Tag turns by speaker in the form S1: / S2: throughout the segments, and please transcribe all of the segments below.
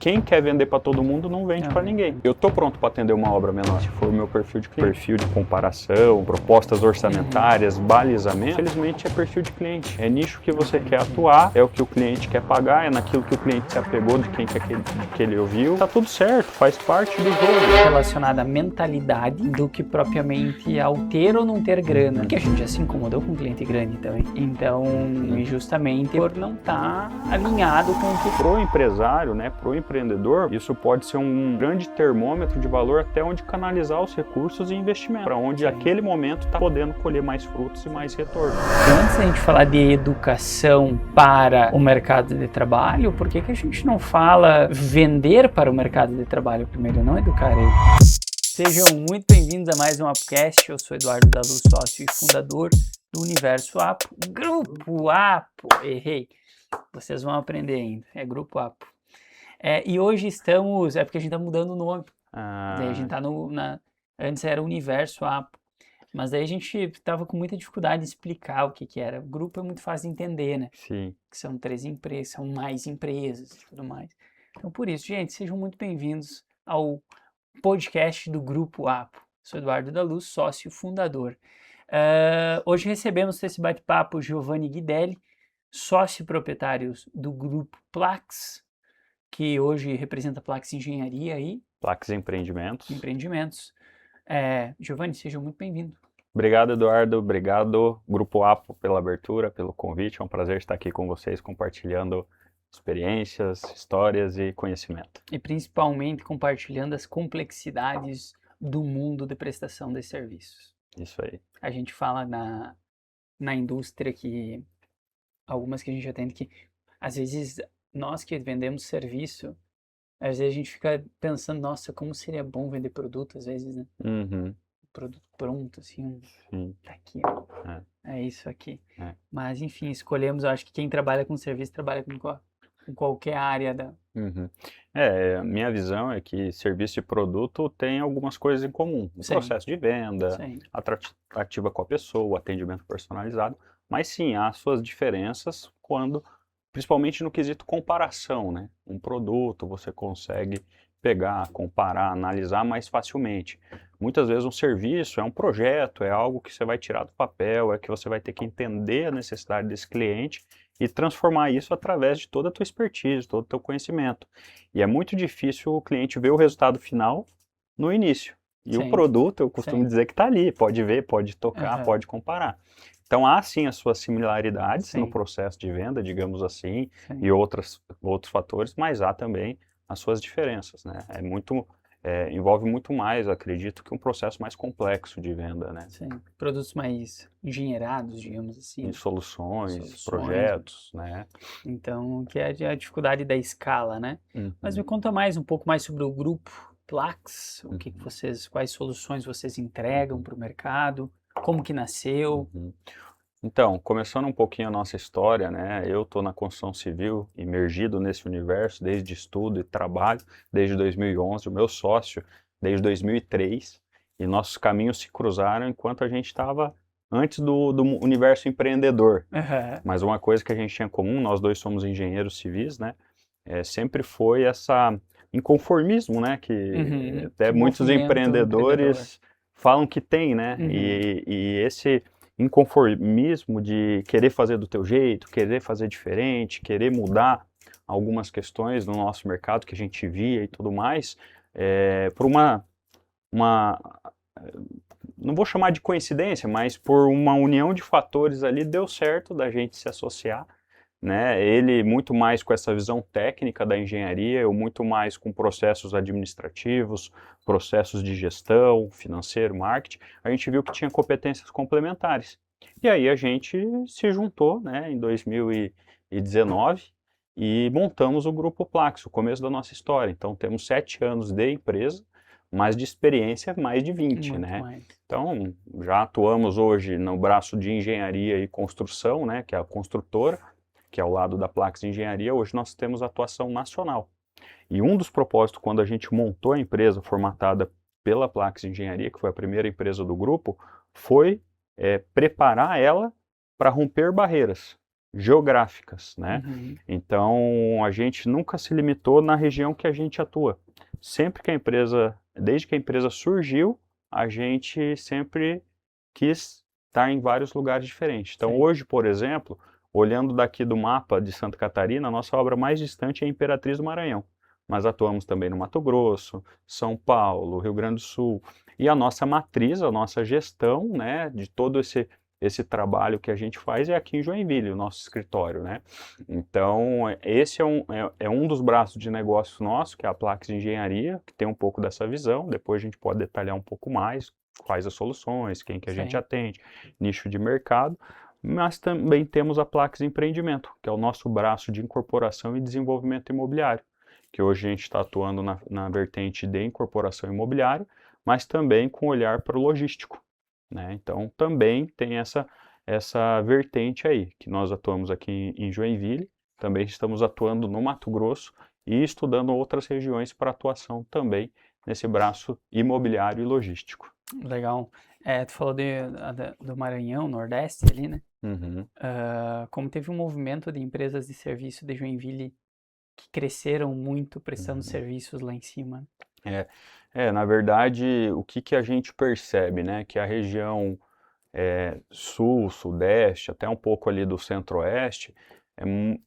S1: quem quer vender para todo mundo não vende para ninguém. Eu tô pronto para atender uma obra menor. Se for o meu perfil de cliente, perfil de comparação, propostas orçamentárias, balizamento, infelizmente é perfil de cliente. É nicho que você quer atuar, é o que o cliente quer pagar, é naquilo que o cliente se apegou, de quem que ele ouviu. Tá tudo certo, faz parte do jogo.
S2: Relacionada à mentalidade do que propriamente ao ter ou não ter grana. Porque a gente já se incomodou com cliente grande também. Então, justamente por não estar alinhado com o que...
S1: Pro empresário, né, pro empreendedor, isso pode ser um grande termômetro de valor até onde canalizar os recursos e investimento, para onde aquele momento está podendo colher mais frutos e mais retorno.
S2: Antes da gente falar de educação para o mercado de trabalho, por que a gente não fala vender para o mercado de trabalho primeiro, não educar ele? Sejam muito bem-vindos a mais um Apocast. Eu sou Eduardo da Luz, sócio e fundador do Universo Apo. Grupo Apo, errei. Vocês vão aprender ainda, é Grupo Apo. E hoje estamos, porque a gente está mudando o nome. Daí a gente tá antes era Universo Apo, mas daí a gente estava com muita dificuldade de explicar o que era. O grupo é muito fácil de entender, né?
S1: Sim.
S2: Que são 3 empresas, são mais empresas e tudo mais. Então por isso, gente, sejam muito bem-vindos ao podcast do Grupo Apo. Sou Eduardo da Luz, sócio fundador. Hoje recebemos nesse bate-papo Giovanni Guidelli, sócio proprietário do Grupo Plax, que hoje representa Plax Engenharia aí.
S1: Plax Empreendimentos.
S2: Giovanni, seja muito bem-vindo.
S1: Obrigado, Eduardo. Obrigado, Grupo Apo, pela abertura, pelo convite. É um prazer estar aqui com vocês, compartilhando experiências, histórias e conhecimento.
S2: E principalmente compartilhando as complexidades do mundo de prestação de serviços.
S1: Isso aí.
S2: A gente fala na indústria que algumas que a gente atende que às vezes nós que vendemos serviço, às vezes a gente fica pensando, nossa, como seria bom vender produto, às vezes, né?
S1: Uhum.
S2: Produto pronto, assim,
S1: Sim.
S2: tá aqui, ó. É isso aqui. Mas, enfim, escolhemos, eu acho que quem trabalha com serviço trabalha com qualquer área da...
S1: Uhum. Minha visão é que serviço e produto tem algumas coisas em comum. O processo de venda, a tratativa com a pessoa, o atendimento personalizado, mas sim, há suas diferenças principalmente no quesito comparação, né? Um produto você consegue pegar, comparar, analisar mais facilmente. Muitas vezes um serviço é um projeto, é algo que você vai tirar do papel, é que você vai ter que entender a necessidade desse cliente e transformar isso através de toda a tua expertise, todo o teu conhecimento. E é muito difícil o cliente ver o resultado final no início. E o produto, eu costumo dizer que está ali, pode ver, pode tocar, pode comparar. Então há sim as suas similaridades no processo de venda, digamos assim, e outros fatores, mas há também as suas diferenças, né? Envolve muito mais, acredito, que um processo mais complexo de venda, né?
S2: Sim, produtos mais engenheirados, digamos assim.
S1: Soluções, projetos, né?
S2: Então, que é a dificuldade da escala, né? Mas me conta um pouco mais sobre o Grupo Plax, quais soluções vocês entregam para o mercado, como que nasceu.
S1: Então, começando um pouquinho a nossa história, né? Eu estou na construção civil, imergido nesse universo, desde estudo e trabalho, desde 2011, o meu sócio desde 2003, e nossos caminhos se cruzaram enquanto a gente estava antes do universo empreendedor. Mas uma coisa que a gente tinha em comum, nós dois somos engenheiros civis, né? Sempre foi essa inconformismo, né? Que até muitos empreendedores falam que tem, né? E esse inconformismo de querer fazer do teu jeito, querer fazer diferente, querer mudar algumas questões no nosso mercado que a gente via e tudo mais, por não vou chamar de coincidência, mas por uma união de fatores ali deu certo da gente se associar, né? Ele muito mais com essa visão técnica da engenharia, eu muito mais com processos administrativos, processos de gestão, financeiro, marketing. A gente viu que tinha competências complementares. E aí a gente se juntou, né, em 2019 e montamos o Grupo Plax, o começo da nossa história. Então temos 7 anos de empresa, mas de experiência mais de 20, né? Então já atuamos hoje no braço de engenharia e construção, né, que é a construtora, que é ao lado da Plax Engenharia. Hoje nós temos atuação nacional. E um dos propósitos, quando a gente montou a empresa formatada pela Plax Engenharia, que foi a primeira empresa do grupo, foi preparar ela para romper barreiras. geográficas, né? Então, a gente nunca se limitou na região que a gente atua. Sempre que a empresa, desde que a empresa surgiu, a gente sempre quis estar em vários lugares diferentes. Então, hoje, por exemplo, olhando daqui do mapa de Santa Catarina, a nossa obra mais distante é Imperatriz do Maranhão. Mas atuamos também no Mato Grosso, São Paulo, Rio Grande do Sul. E a nossa matriz, a nossa gestão, né, de todo esse trabalho que a gente faz é aqui em Joinville, o nosso escritório, né? Então, esse é um dos braços de negócio nosso, que é a Plaques Engenharia, que tem um pouco dessa visão. Depois a gente pode detalhar um pouco mais quais as soluções, quem que a gente atende, nicho de mercado. Mas também temos a Plaques Empreendimento, que é o nosso braço de incorporação e desenvolvimento imobiliário, que hoje a gente está atuando na vertente de incorporação imobiliária, mas também com olhar para o logístico, né? Então, também tem essa vertente aí, que nós atuamos aqui em Joinville, também estamos atuando no Mato Grosso e estudando outras regiões para atuação também nesse braço imobiliário e logístico.
S2: Legal. Tu falou do Maranhão, Nordeste ali, né? Como teve um movimento de empresas de serviço de Joinville que cresceram muito prestando serviços lá em cima.
S1: Na verdade, o que a gente percebe, né, que a região sul, sudeste, até um pouco ali do centro-oeste,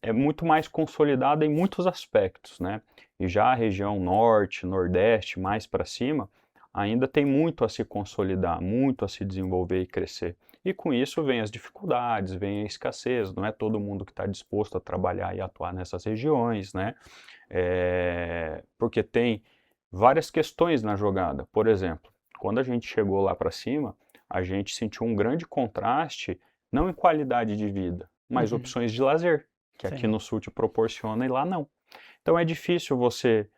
S1: é muito mais consolidada em muitos aspectos, né? E já a região norte, nordeste, mais para cima, ainda tem muito a se consolidar, muito a se desenvolver e crescer. E com isso vem as dificuldades, vem a escassez, não é todo mundo que está disposto a trabalhar e atuar nessas regiões, né? Porque tem várias questões na jogada. Por exemplo, quando a gente chegou lá para cima, a gente sentiu um grande contraste, não em qualidade de vida, mas opções de lazer, que aqui no sul te proporciona e lá não. Então é difícil você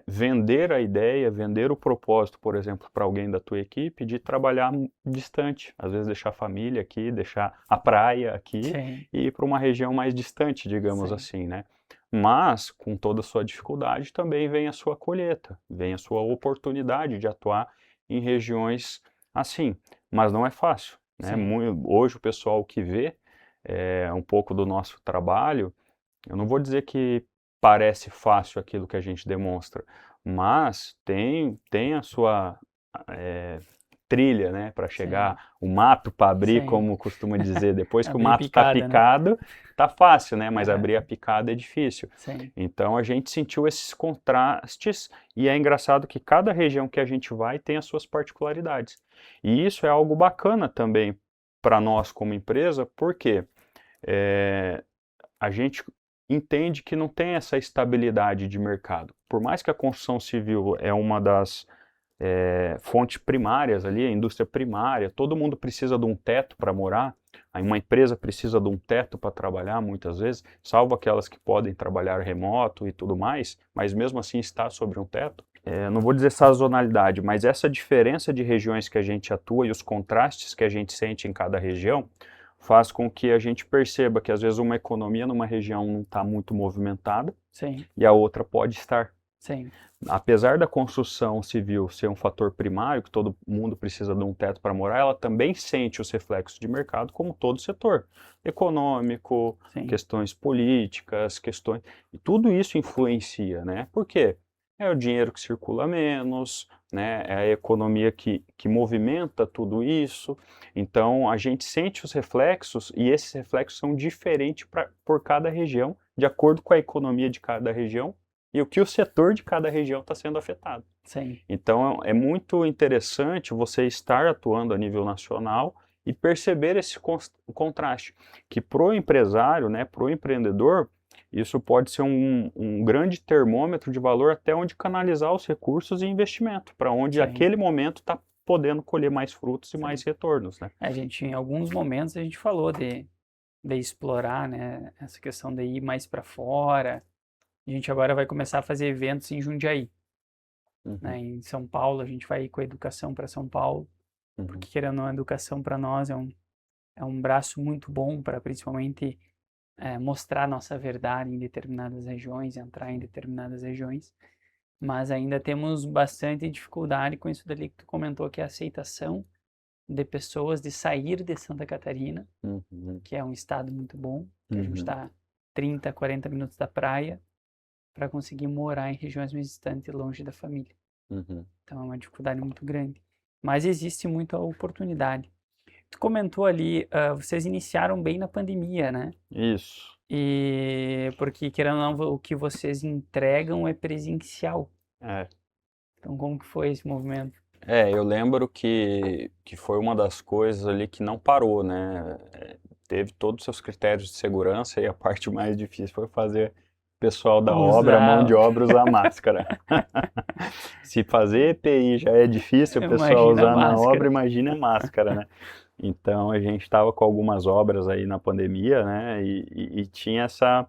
S1: vender a ideia, vender o propósito, por exemplo, para alguém da tua equipe, de trabalhar distante, às vezes deixar a família aqui, deixar a praia aqui e ir para uma região mais distante, digamos assim, né? Mas, com toda a sua dificuldade, também vem a sua colheita, vem a sua oportunidade de atuar em regiões assim, mas não é fácil, né? Hoje o pessoal que vê um pouco do nosso trabalho, eu não vou dizer que parece fácil aquilo que a gente demonstra, mas tem a sua trilha, né, para chegar, o mato para abrir, como costuma dizer, depois que o mato está picado, né? Tá fácil, né, mas abrir a picada é difícil. Então a gente sentiu esses contrastes e é engraçado que cada região que a gente vai tem as suas particularidades. E isso é algo bacana também para nós como empresa, porque a gente entende que não tem essa estabilidade de mercado. Por mais que a construção civil é uma das fontes primárias ali, a indústria primária, todo mundo precisa de um teto para morar, uma empresa precisa de um teto para trabalhar muitas vezes, salvo aquelas que podem trabalhar remoto e tudo mais, mas mesmo assim está sobre um teto. Não vou dizer sazonalidade, mas essa diferença de regiões que a gente atua e os contrastes que a gente sente em cada região faz com que a gente perceba que às vezes uma economia numa região não está muito movimentada e a outra pode estar. Apesar da construção civil ser um fator primário, que todo mundo precisa de um teto para morar, ela também sente os reflexos de mercado como todo setor econômico, questões políticas, e tudo isso influencia, né? Por quê? É o dinheiro que circula menos, né? É a economia que movimenta tudo isso. Então, a gente sente os reflexos e esses reflexos são diferentes por cada região, de acordo com a economia de cada região e o que o setor de cada região está sendo afetado. Então, é muito interessante você estar atuando a nível nacional e perceber esse contraste, que para o empresário, né, para o empreendedor, isso pode ser um grande termômetro de valor até onde canalizar os recursos e investimento, para onde aquele momento está podendo colher mais frutos e mais retornos, né?
S2: Em alguns momentos a gente falou de explorar, né, essa questão de ir mais para fora. A gente agora vai começar a fazer eventos em Jundiaí. Né? Em São Paulo, a gente vai ir com a educação para São Paulo, porque querendo ou não, a educação para nós é um braço muito bom para principalmente mostrar nossa verdade em determinadas regiões, entrar em determinadas regiões, mas ainda temos bastante dificuldade com isso dali que tu comentou, que é a aceitação de pessoas de sair de Santa Catarina, que é um estado muito bom, que a gente está 30, 40 minutos da praia, para conseguir morar em regiões mais distantes, longe da família. Então é uma dificuldade muito grande. Mas existe muita oportunidade. Tu comentou ali, vocês iniciaram bem na pandemia, né?
S1: Isso.
S2: E porque, querendo ou não, o que vocês entregam é presencial. Então como que foi esse movimento?
S1: Eu lembro que foi uma das coisas ali que não parou, né? Teve todos os seus critérios de segurança e a parte mais difícil foi fazer o pessoal da obra, a mão de obra, usar máscara. Se fazer EPI já é difícil o pessoal usar na obra, imagina a máscara, né? Então a gente estava com algumas obras aí na pandemia, né? E tinha essa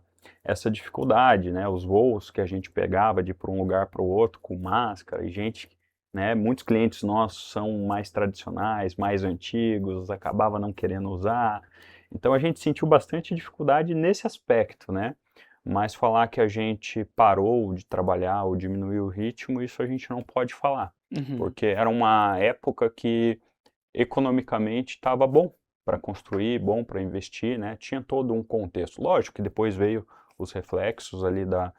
S1: dificuldade, né? Os voos que a gente pegava de ir para um lugar para o outro com máscara e gente... Né? Muitos clientes nossos são mais tradicionais, mais antigos, acabava não querendo usar. Então a gente sentiu bastante dificuldade nesse aspecto, né? Mas falar que a gente parou de trabalhar ou diminuiu o ritmo, isso a gente não pode falar. Porque era uma época que economicamente estava bom para construir, bom para investir, né? Tinha todo um contexto. Lógico que depois veio os reflexos ali da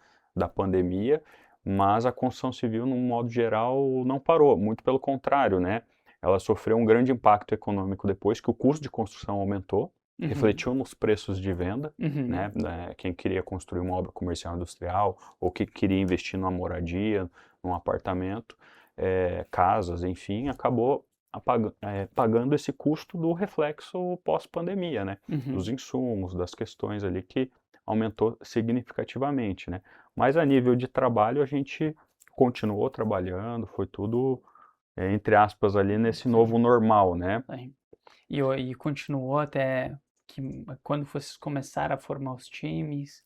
S1: pandemia, mas a construção civil, num modo geral, não parou, muito pelo contrário, né? Ela sofreu um grande impacto econômico depois que o custo de construção aumentou, refletiu nos preços de venda, né? Quem queria construir uma obra comercial industrial ou que queria investir numa moradia, num apartamento, casas, enfim, acabou pagando esse custo do reflexo pós-pandemia, né? Dos insumos, das questões ali que aumentou significativamente, né? Mas a nível de trabalho a gente continuou trabalhando, foi tudo, entre aspas, ali nesse novo normal, né?
S2: E continuou até que quando vocês começaram a formar os times,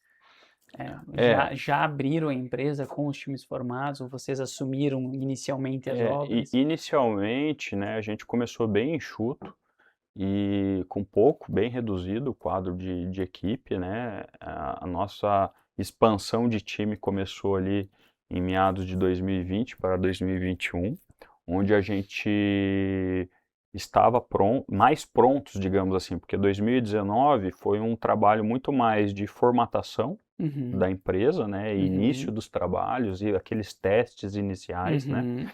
S2: já abriram a empresa com os times formados, ou vocês assumiram inicialmente as obras?
S1: Inicialmente, né, a gente começou bem enxuto, e com pouco, bem reduzido o quadro de equipe, né? A nossa expansão de time começou ali em meados de 2020 para 2021, onde a gente estava mais prontos, digamos assim, porque 2019 foi um trabalho muito mais de formatação da empresa, né? Início dos trabalhos e aqueles testes iniciais, né?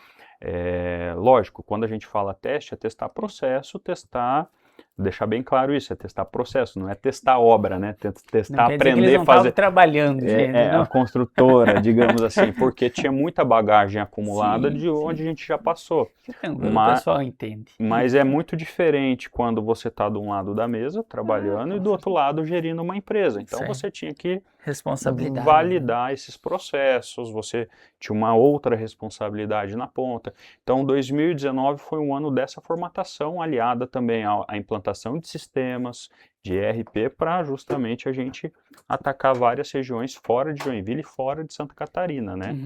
S1: Lógico, quando a gente fala teste, é testar processo, deixar bem claro isso, é testar processo, não é testar obra, né? Testar, aprender a fazer.
S2: Trabalhando,
S1: a construtora, digamos assim, porque tinha muita bagagem acumulada de onde a gente já passou.
S2: O pessoal entende.
S1: Mas é muito diferente quando você está de um lado da mesa, trabalhando, e do outro lado gerindo uma empresa. Então você tinha que validar esses processos, você tinha uma outra responsabilidade na ponta. Então 2019 foi um ano dessa formatação, aliada também à implantação de sistemas, de ERP, para justamente a gente atacar várias regiões fora de Joinville e fora de Santa Catarina, né?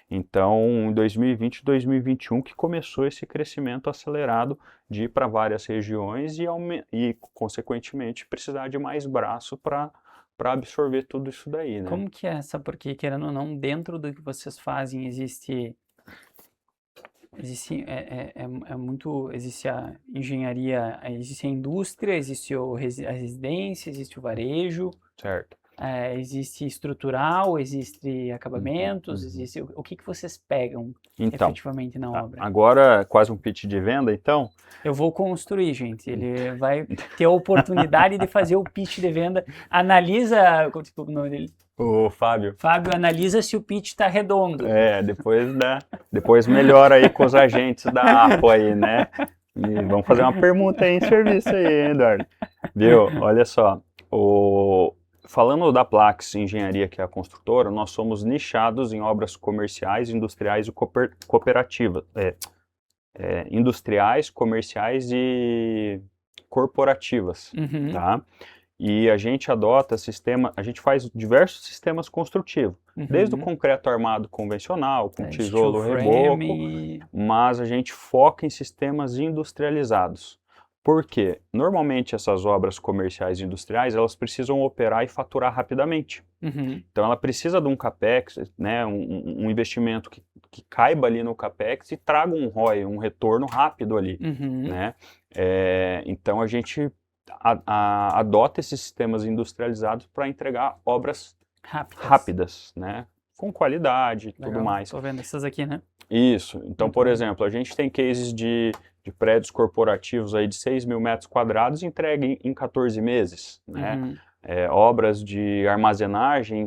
S1: Então, em 2020 e 2021 que começou esse crescimento acelerado de ir para várias regiões e, consequentemente, precisar de mais braço para absorver tudo isso daí, né?
S2: Como que é essa? Porque, querendo ou não, dentro do que vocês fazem existe a engenharia, existe a indústria, existe a residência, existe o varejo.
S1: Certo.
S2: Existe estrutural, existe acabamentos, existe... O que vocês pegam efetivamente na obra?
S1: Agora, quase um pitch de venda, então?
S2: Eu vou construir, gente. Ele vai ter a oportunidade de fazer o pitch de venda. Analisa... Qual é o nome dele?
S1: O Fábio.
S2: Fábio, analisa se o pitch está redondo.
S1: Depois melhora aí com os agentes da APO aí, né? E vamos fazer uma permuta aí em serviço aí, Eduardo. Viu? Olha só, falando da Plax Engenharia, que é a construtora, nós somos nichados em obras comerciais, industriais e cooperativas. Industriais, comerciais e corporativas, tá? E a gente adota a gente faz diversos sistemas construtivos, desde o concreto armado convencional, com tijolo reboco, mas a gente foca em sistemas industrializados. Por quê? Normalmente essas obras comerciais e industriais, elas precisam operar e faturar rapidamente. Então ela precisa de um CAPEX, né, um investimento que caiba ali no CAPEX e traga um ROI, um retorno rápido ali, né? Então a gente adota esses sistemas industrializados para entregar obras rápidas, né? Com qualidade e tudo mais.
S2: Estou vendo essas aqui, né?
S1: Isso. Então, por exemplo, a gente tem cases de prédios corporativos aí de 6 mil metros quadrados entregue em 14 meses, né? Obras de armazenagem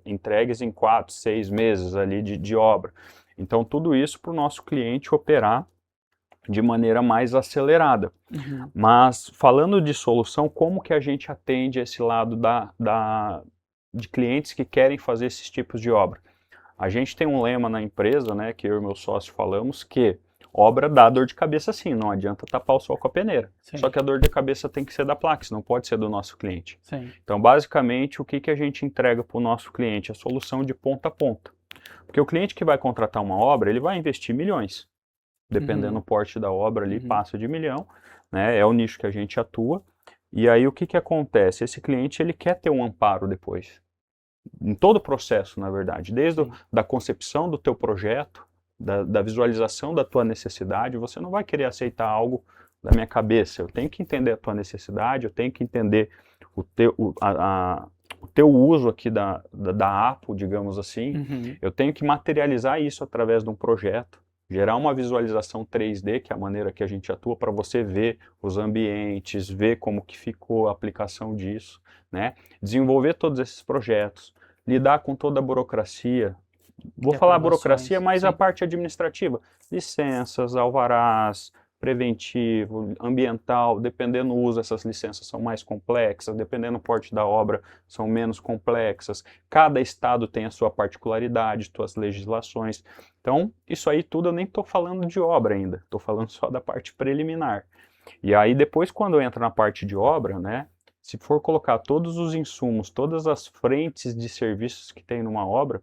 S1: entregues em 4, 6 meses ali de obra. Então, tudo isso para o nosso cliente operar de maneira mais acelerada. Mas, falando de solução, como que a gente atende esse lado de clientes que querem fazer esses tipos de obra? A gente tem um lema na empresa, né, que eu e meu sócio falamos, que obra dá dor de cabeça sim, não adianta tapar o sol com a peneira. Sim. Só que a dor de cabeça tem que ser da Plax, não pode ser do nosso cliente.
S2: Sim.
S1: Então, basicamente, o que a gente entrega para o nosso cliente? A solução de ponta a ponta. Porque o cliente que vai contratar uma obra, ele vai investir milhões. Dependendo do porte da obra ali, passa de 1 milhão, né, é o nicho que a gente atua. E aí, o que acontece? Esse cliente, ele quer ter um amparo depois. Em todo o processo, na verdade, desde da concepção do teu projeto, da visualização da tua necessidade, você não vai querer aceitar algo da minha cabeça. Eu tenho que entender a tua necessidade, eu tenho que entender o teu uso aqui da Apple, digamos assim. Eu tenho que materializar isso através de um projeto, gerar uma visualização 3D, que é a maneira que a gente atua, para você ver os ambientes, ver como que ficou a aplicação disso, né? Desenvolver todos esses projetos, lidar com toda a burocracia. Vou falar burocracia, mas a parte administrativa. Licenças, alvarás, preventivo, ambiental, dependendo do uso, essas licenças são mais complexas, dependendo do porte da obra, são menos complexas. Cada estado tem a sua particularidade, suas legislações. Então, isso aí tudo eu nem estou falando de obra ainda, estou falando só da parte preliminar. E aí depois, quando entra na parte de obra, né, se for colocar todos os insumos, todas as frentes de serviços que tem numa obra,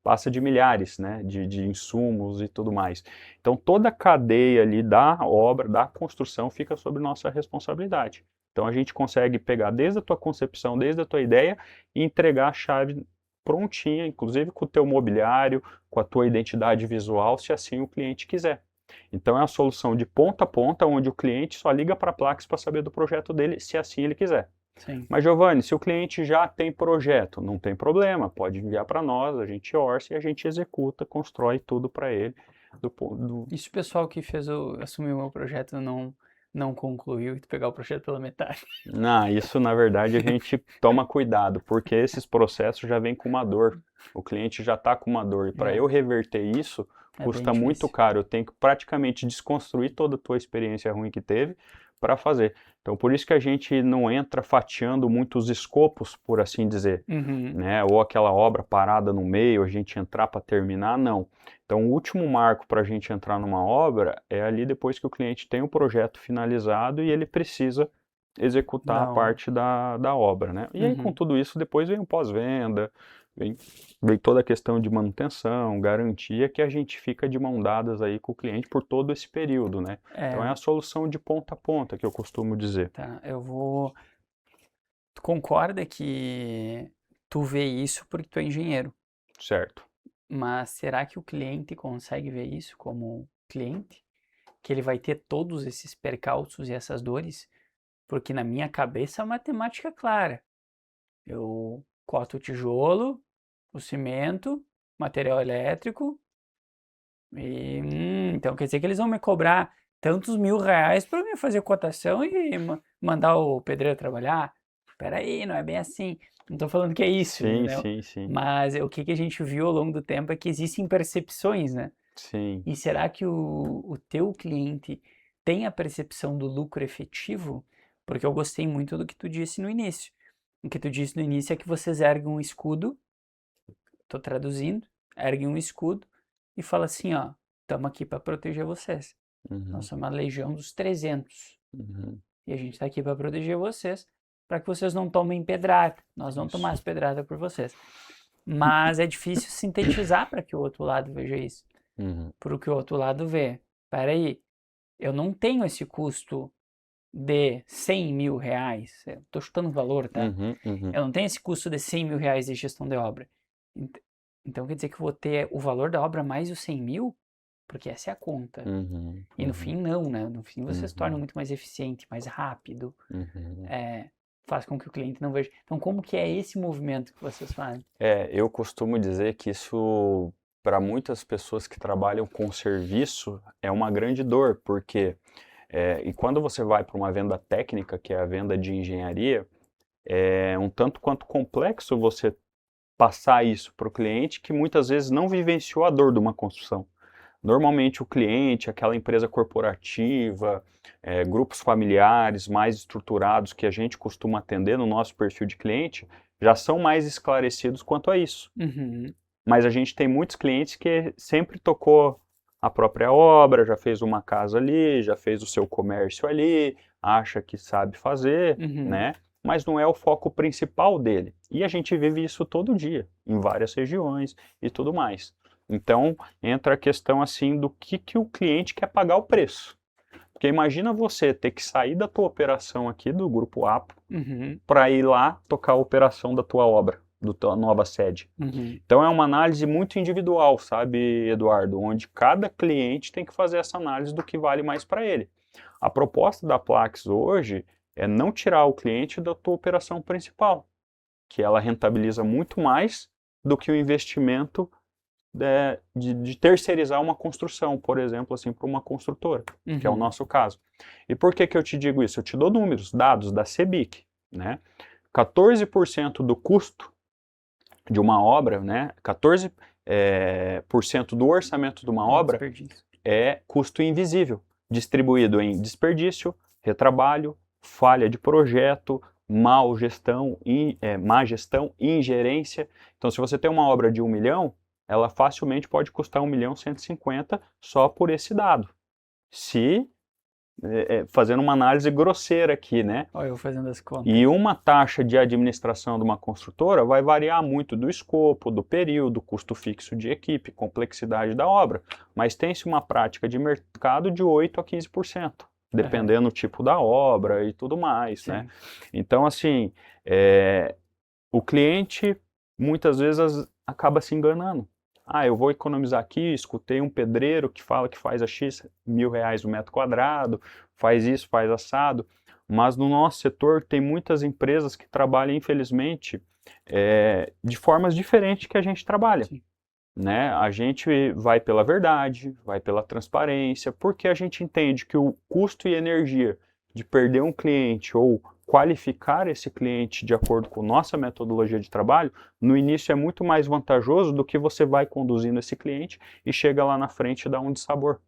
S1: passa de milhares, né, de insumos e tudo mais. Então, toda a cadeia ali da obra, da construção, fica sob nossa responsabilidade. Então, a gente consegue pegar desde a tua concepção, desde a tua ideia, e entregar a chave prontinha, inclusive com o teu mobiliário, com a tua identidade visual, se assim o cliente quiser. Então, é a solução de ponta a ponta, onde o cliente só liga para a Plax para saber do projeto dele, se assim ele quiser.
S2: Sim.
S1: Mas, Giovanni, se o cliente já tem projeto, não tem problema, pode enviar para nós, a gente orça e a gente executa, constrói tudo para ele.
S2: E se o pessoal que assumiu o meu projeto não concluiu e tu pegar o projeto pela metade?
S1: Não, isso na verdade a gente toma cuidado, porque esses processos já vêm com uma dor. O cliente já está com uma dor. E para eu reverter isso, custa muito caro. Eu tenho que praticamente desconstruir toda a tua experiência ruim que teve para fazer. Então, por isso que a gente não entra fatiando muitos escopos, por assim dizer, né? Ou aquela obra parada no meio, a gente entrar para terminar, não. Então, o último marco para a gente entrar numa obra é ali depois que o cliente tem o projeto finalizado e ele precisa executar a parte da obra, né? E aí, com tudo isso, depois vem o pós-venda, vem toda a questão de manutenção, garantia, que a gente fica de mão dadas aí com o cliente por todo esse período, né? Então é a solução de ponta a ponta, que eu costumo dizer.
S2: Tá, Tu concorda que tu vê isso porque tu é engenheiro?
S1: Certo.
S2: Mas será que o cliente consegue ver isso como cliente? Que ele vai ter todos esses percalços e essas dores? Porque na minha cabeça a matemática é clara. Eu corto o tijolo, o cimento, material elétrico, e então quer dizer que eles vão me cobrar tantos R$ 1.000 para eu fazer cotação e mandar o pedreiro trabalhar? Espera aí, não é bem assim. Não estou falando que é isso, entendeu?
S1: Sim.
S2: Mas o que a gente viu ao longo do tempo é que existem percepções, né?
S1: Sim.
S2: E será que o teu cliente tem a percepção do lucro efetivo? Porque eu gostei muito do que tu disse no início. O que tu disse no início é que vocês erguem um escudo, estou traduzindo, erguem um escudo e fala assim, ó, estamos aqui para proteger vocês. Nós somos a legião dos 300. E a gente está aqui para proteger vocês, para que vocês não tomem pedrada. Nós vamos tomar as pedradas por vocês. Mas é difícil sintetizar para que o outro lado veja isso. Para que o outro lado vê. Espera aí, eu não tenho esse custo de R$100 mil. Estou chutando o valor, tá? Eu não tenho esse custo de R$100 mil de gestão de obra. Então quer dizer que eu vou ter o valor da obra mais os 100 mil? Porque essa é a conta.
S1: Uhum,
S2: E no fim, não, né? No fim, você se torna muito mais eficiente, mais rápido. Faz com que o cliente não veja. Então, como que é esse movimento que vocês fazem?
S1: Eu costumo dizer que isso, para muitas pessoas que trabalham com serviço, é uma grande dor, porque e quando você vai para uma venda técnica, que é a venda de engenharia, é um tanto quanto complexo você passar isso para o cliente que muitas vezes não vivenciou a dor de uma construção. Normalmente o cliente, aquela empresa corporativa, grupos familiares mais estruturados que a gente costuma atender no nosso perfil de cliente, já são mais esclarecidos quanto a isso. Mas a gente tem muitos clientes que sempre tocou a própria obra, já fez uma casa ali, já fez o seu comércio ali, acha que sabe fazer, né? Mas não é o foco principal dele. E a gente vive isso todo dia, em várias regiões e tudo mais. Então, entra a questão assim do que o cliente quer pagar o preço. Porque imagina você ter que sair da tua operação aqui, do Grupo Apo, para ir lá tocar a operação da tua obra, da tua nova sede. Então, é uma análise muito individual, sabe, Eduardo? Onde cada cliente tem que fazer essa análise do que vale mais para ele. A proposta da Plax hoje é não tirar o cliente da tua operação principal, que ela rentabiliza muito mais do que o investimento de terceirizar uma construção, por exemplo, assim, para uma construtora, que é o nosso caso. E por que eu te digo isso? Eu te dou números, dados da CEBIC, né? 14% do custo de uma obra, né? 14% do orçamento de uma obra é custo invisível, distribuído em desperdício, retrabalho, falha de projeto, má gestão, ingerência. Então, se você tem uma obra de 1 milhão, ela facilmente pode custar 1.150.000 só por esse dado. Fazendo uma análise grosseira aqui, né?
S2: Olha, eu fazendo as contas.
S1: E uma taxa de administração de uma construtora vai variar muito do escopo, do período, custo fixo de equipe, complexidade da obra. Mas tem-se uma prática de mercado de 8% a 15%, dependendo do tipo da obra e tudo mais, né? Então, assim, o cliente muitas vezes acaba se enganando. Eu vou economizar aqui, escutei um pedreiro que fala que faz a X R$1.000 o metro quadrado, faz isso, faz assado, mas no nosso setor tem muitas empresas que trabalham, infelizmente, de formas diferentes que a gente trabalha. Né? A gente vai pela verdade, vai pela transparência, porque a gente entende que o custo e energia de perder um cliente ou qualificar esse cliente de acordo com nossa metodologia de trabalho, no início é muito mais vantajoso do que você vai conduzindo esse cliente e chega lá na frente e dá um dissabor.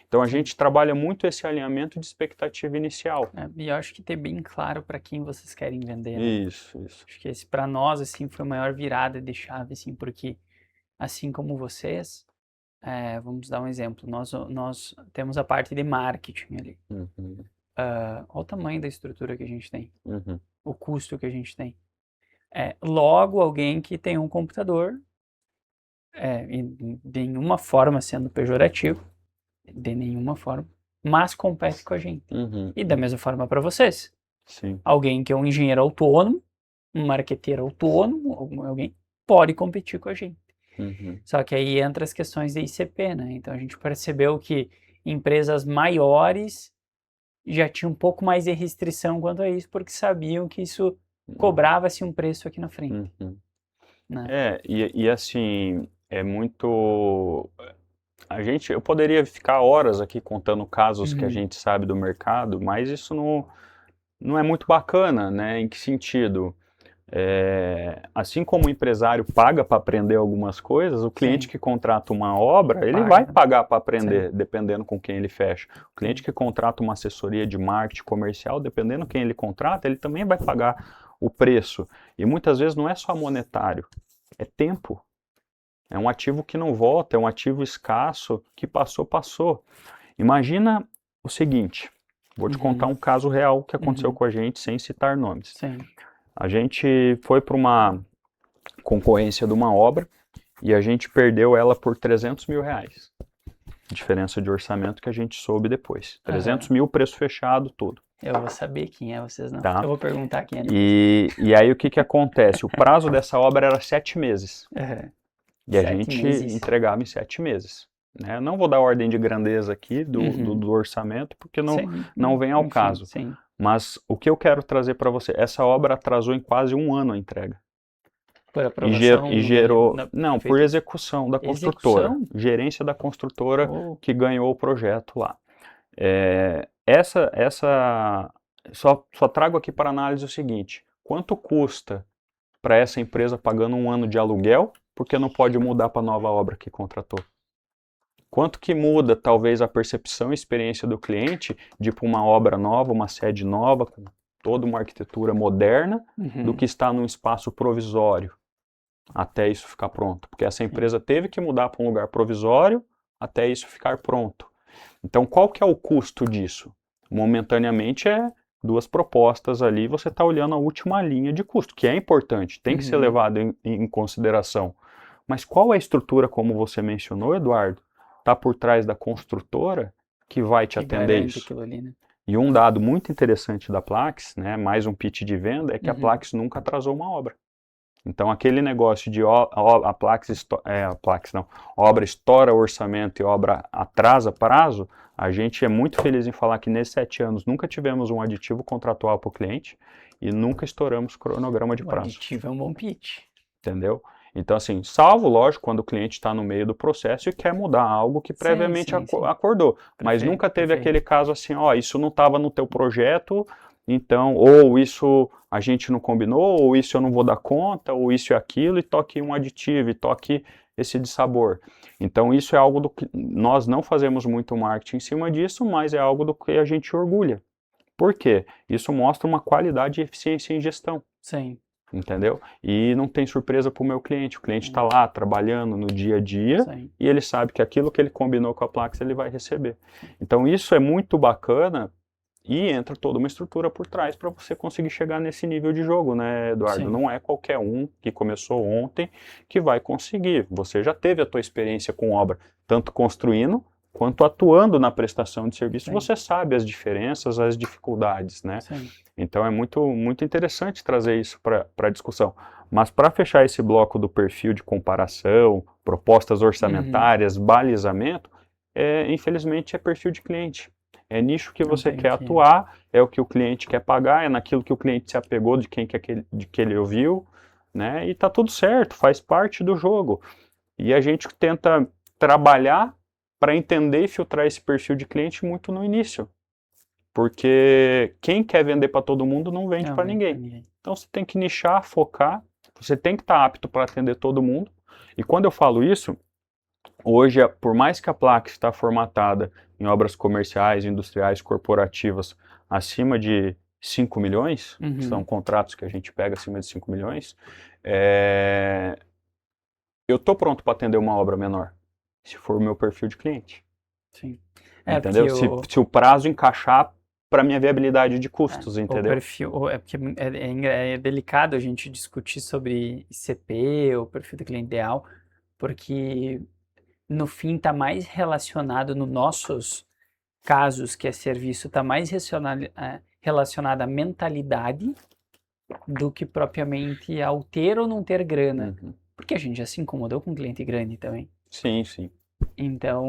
S1: Então a gente trabalha muito esse alinhamento de expectativa inicial.
S2: E eu acho que ter bem claro para quem vocês querem vender. Né?
S1: Isso.
S2: Acho que esse para nós assim foi a maior virada de chave, assim, porque assim como vocês, vamos dar um exemplo, nós temos a parte de marketing ali. Olha o tamanho da estrutura que a gente tem, o custo que a gente tem. Logo, alguém que tem um computador, de nenhuma forma sendo pejorativo, de nenhuma forma, mas compete com a gente. E da mesma forma para vocês.
S1: Sim.
S2: Alguém que é um engenheiro autônomo, um marqueteiro autônomo, alguém pode competir com a gente. Só que aí entra as questões de ICP, né? Então a gente percebeu que empresas maiores já tinham um pouco mais de restrição quanto a isso, porque sabiam que isso cobrava-se um preço aqui na frente. Né?
S1: E assim, é muito... Eu poderia ficar horas aqui contando casos que a gente sabe do mercado, mas isso não é muito bacana, né? Em que sentido? Assim como o empresário paga para aprender algumas coisas, o cliente que contrata uma obra, ele vai pagar para aprender, dependendo com quem ele fecha. O cliente que contrata uma assessoria de marketing comercial, dependendo quem ele contrata, ele também vai pagar o preço. E muitas vezes não é só monetário, é tempo. É um ativo que não volta, é um ativo escasso, que passou. Imagina o seguinte, vou te contar um caso real que aconteceu com a gente, sem citar nomes. A gente foi para uma concorrência de uma obra e a gente perdeu ela por R$300.000. Diferença de orçamento que a gente soube depois. 300 mil, preço fechado, tudo.
S2: Eu vou saber quem é, vocês não.
S1: Tá.
S2: Eu vou perguntar quem é.
S1: E aí o que acontece? O prazo dessa obra era 7 meses. E a gente entregava em 7 meses. né? Não vou dar ordem de grandeza aqui do orçamento, porque não vem ao caso.
S2: Sim.
S1: Mas o que eu quero trazer para você, essa obra atrasou em quase 1 ano a entrega.
S2: Por aprovação?
S1: E gerou, não, por execução da construtora, gerência da construtora que ganhou o projeto lá. Só trago aqui para análise o seguinte: quanto custa para essa empresa pagando 1 ano de aluguel, porque não pode mudar para a nova obra que contratou? Quanto que muda, talvez, a percepção e experiência do cliente de uma obra nova, uma sede nova, com toda uma arquitetura moderna, do que está num espaço provisório, até isso ficar pronto? Porque essa empresa teve que mudar para um lugar provisório até isso ficar pronto. Então, qual que é o custo disso? Momentaneamente é 2 propostas ali, você está olhando a última linha de custo, que é importante, tem que ser levado em consideração. Mas qual é a estrutura, como você mencionou, Eduardo, está por trás da construtora que vai te atender isso?
S2: Ali, né?
S1: E um dado muito interessante da Plax, né, mais um pitch de venda, é que a Plax nunca atrasou uma obra. Então, aquele negócio de obra estoura orçamento e obra atrasa prazo, a gente é muito feliz em falar que nesses 7 anos nunca tivemos um aditivo contratual para o cliente e nunca estouramos cronograma de prazo.
S2: O aditivo é um bom pitch.
S1: Entendeu? Então, assim, salvo, lógico, quando o cliente está no meio do processo e quer mudar algo que previamente acordou. Mas nunca teve aquele caso assim, ó, isso não estava no teu projeto, então, ou isso a gente não combinou, ou isso eu não vou dar conta, ou isso e aquilo, e toque um aditivo, e toque esse dissabor. Então, isso é algo do que nós não fazemos muito marketing em cima disso, mas é algo do que a gente orgulha. Por quê? Isso mostra uma qualidade e eficiência em gestão.
S2: Sim.
S1: Entendeu? E não tem surpresa para o meu cliente. O cliente está lá trabalhando no dia a dia e ele sabe que aquilo que ele combinou com a Plax ele vai receber. Então isso é muito bacana e entra toda uma estrutura por trás para você conseguir chegar nesse nível de jogo, né, Eduardo?
S2: Sim.
S1: Não é qualquer um que começou ontem que vai conseguir. Você já teve a tua experiência com obra, tanto construindo quanto atuando na prestação de serviço. Você sabe as diferenças, as dificuldades, né?
S2: Sim.
S1: Então é muito, muito interessante trazer isso para a discussão. Mas para fechar esse bloco do perfil de comparação, propostas orçamentárias, balizamento, infelizmente é perfil de cliente. É nicho que você quer atuar, é o que o cliente quer pagar, é naquilo que o cliente se apegou de que ele ouviu, né? E tá tudo certo, faz parte do jogo. E a gente tenta trabalhar para entender e filtrar esse perfil de cliente muito no início. Porque quem quer vender para todo mundo não vende para ninguém. Então você tem que nichar, focar, você tem que estar apto para atender todo mundo. E quando eu falo isso, hoje, por mais que a Plax está formatada em obras comerciais, industriais, corporativas acima de 5 milhões, que são contratos que a gente pega acima de 5 milhões, eu estou pronto para atender uma obra menor, se for o meu perfil de cliente.
S2: Sim.
S1: Entendeu? Se o prazo encaixar para minha viabilidade de custos, entendeu?
S2: O perfil, porque é delicado a gente discutir sobre ICP, o perfil do cliente ideal, porque no fim está mais relacionado, nos nossos casos, que é serviço, está mais relacionado à mentalidade do que propriamente ao ter ou não ter grana. Porque a gente já se incomodou com um cliente grande também.
S1: Sim, sim.
S2: Então,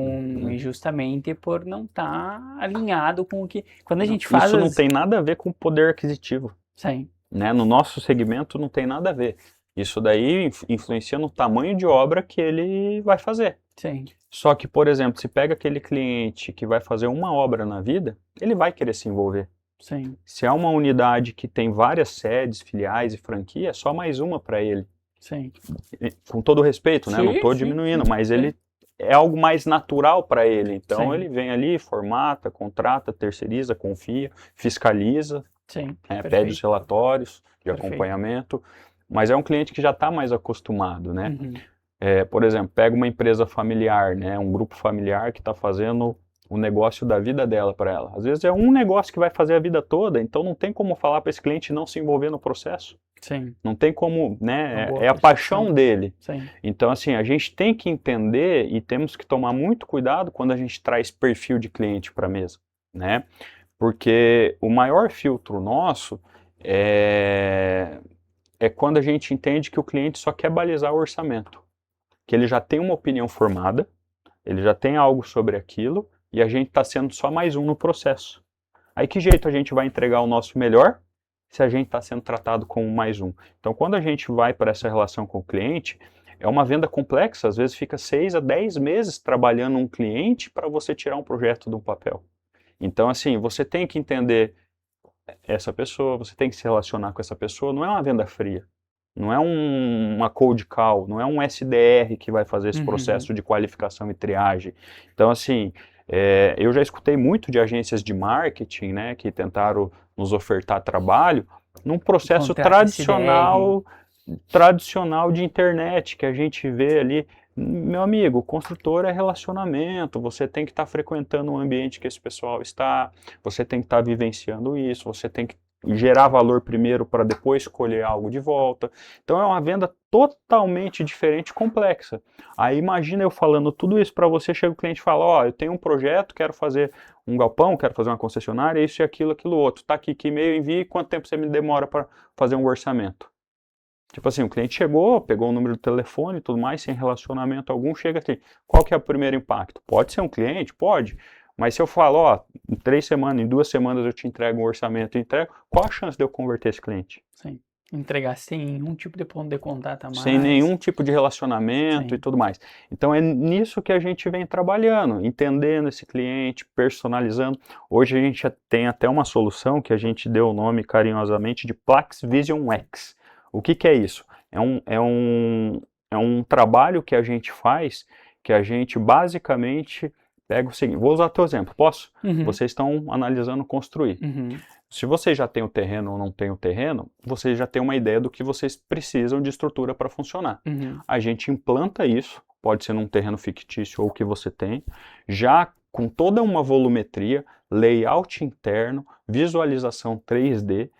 S2: justamente por não estar alinhado com o que... Quando a gente faz...
S1: Isso não tem nada a ver com poder aquisitivo.
S2: Sim.
S1: Né? No nosso segmento não tem nada a ver. Isso daí influencia no tamanho de obra que ele vai fazer.
S2: Sim.
S1: Só que, por exemplo, se pega aquele cliente que vai fazer uma obra na vida, ele vai querer se envolver.
S2: Sim.
S1: Se é uma unidade que tem várias sedes, filiais e franquia, é só mais uma para ele.
S2: Sim.
S1: Com todo respeito, né? Não estou diminuindo, mas ele é algo mais natural para ele. Então ele vem ali, formata, contrata, terceiriza, confia, fiscaliza, pede os relatórios de acompanhamento. Mas é um cliente que já está mais acostumado, né? Por exemplo, pega uma empresa familiar, né? Um grupo familiar que está fazendo o negócio da vida dela para ela. Às vezes é um negócio que vai fazer a vida toda, então não tem como falar para esse cliente não se envolver no processo.
S2: Sim.
S1: Não tem como, né? É a paixão dele.
S2: Sim.
S1: Então, assim, a gente tem que entender e temos que tomar muito cuidado quando a gente traz perfil de cliente para a mesa, né? Porque o maior filtro nosso é quando a gente entende que o cliente só quer balizar o orçamento, que ele já tem uma opinião formada, ele já tem algo sobre aquilo e a gente está sendo só mais um no processo. Aí que jeito a gente vai entregar o nosso melhor se a gente está sendo tratado como mais um? Então, quando a gente vai para essa relação com o cliente, é uma venda complexa, às vezes fica 6 a 10 meses trabalhando um cliente para você tirar um projeto do papel. Então, assim, você tem que entender essa pessoa, você tem que se relacionar com essa pessoa, não é uma venda fria. Não é uma cold call, não é um SDR que vai fazer esse processo de qualificação e triagem. Então, assim, eu já escutei muito de agências de marketing, né, que tentaram nos ofertar trabalho num processo tradicional de internet, que a gente vê ali. Meu amigo, construtor é relacionamento, você tem que estar frequentando o ambiente que esse pessoal está, você tem que estar vivenciando isso, você tem que gerar valor primeiro para depois colher algo de volta. Então é uma venda totalmente diferente e complexa. Aí imagina eu falando tudo isso para você, chega o cliente e fala, ó, eu tenho um projeto, quero fazer um galpão, quero fazer uma concessionária, isso e aquilo outro. Tá aqui, que e-mail envie, quanto tempo você me demora para fazer um orçamento? Tipo assim, o cliente chegou, pegou o número do telefone e tudo mais, sem relacionamento algum, chega aqui. Qual que é o primeiro impacto? Pode ser um cliente? Pode. Mas se eu falo, ó, em 3 semanas, em 2 semanas eu te entrego um orçamento e entrego, qual a chance de eu converter esse cliente?
S2: Sim. Entregar sem nenhum tipo de ponto de contato a mais.
S1: Sem nenhum tipo de relacionamento. Sim. E tudo mais. Então é nisso que a gente vem trabalhando, entendendo esse cliente, personalizando. Hoje a gente tem até uma solução que a gente deu o nome carinhosamente de Plax Vision X. O que é isso? É um trabalho que a gente faz, que a gente basicamente pega o seguinte, vou usar o teu exemplo, posso? Vocês estão analisando construir. Se você já tem o terreno ou não tem o terreno, você já tem uma ideia do que vocês precisam de estrutura para funcionar. A gente implanta isso, pode ser num terreno fictício ou o que você tem, já com toda uma volumetria, layout interno, visualização 3D,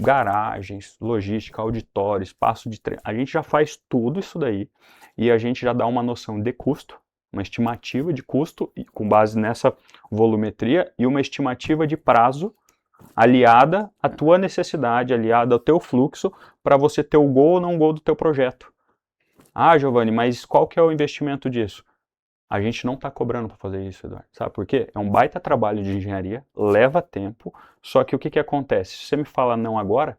S1: garagens, logística, auditório, espaço de treino. A gente já faz tudo isso daí e a gente já dá uma noção de custo, uma estimativa de custo com base nessa volumetria e uma estimativa de prazo aliada à tua necessidade, aliada ao teu fluxo para você ter o gol ou não gol do teu projeto. Ah, Giovanni, mas qual que é o investimento disso? A gente não está cobrando para fazer isso, Eduardo. Sabe por quê? É um baita trabalho de engenharia, leva tempo, só que o que acontece? Se você me fala não agora,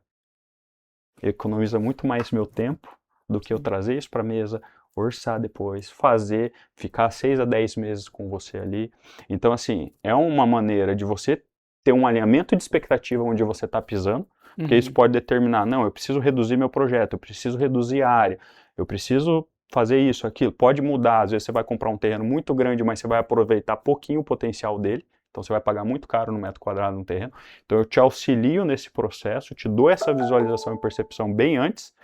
S1: economiza muito mais meu tempo do que eu trazer isso para a mesa, orçar depois, fazer, ficar 6 a 10 meses com você ali. Então, assim, é uma maneira de você ter um alinhamento de expectativa onde você está pisando, porque isso pode determinar, não, eu preciso reduzir meu projeto, eu preciso reduzir a área, eu preciso fazer isso, aquilo. Pode mudar, às vezes você vai comprar um terreno muito grande, mas você vai aproveitar pouquinho o potencial dele, então você vai pagar muito caro no metro quadrado no terreno. Então eu te auxilio nesse processo, te dou essa visualização e percepção bem antes,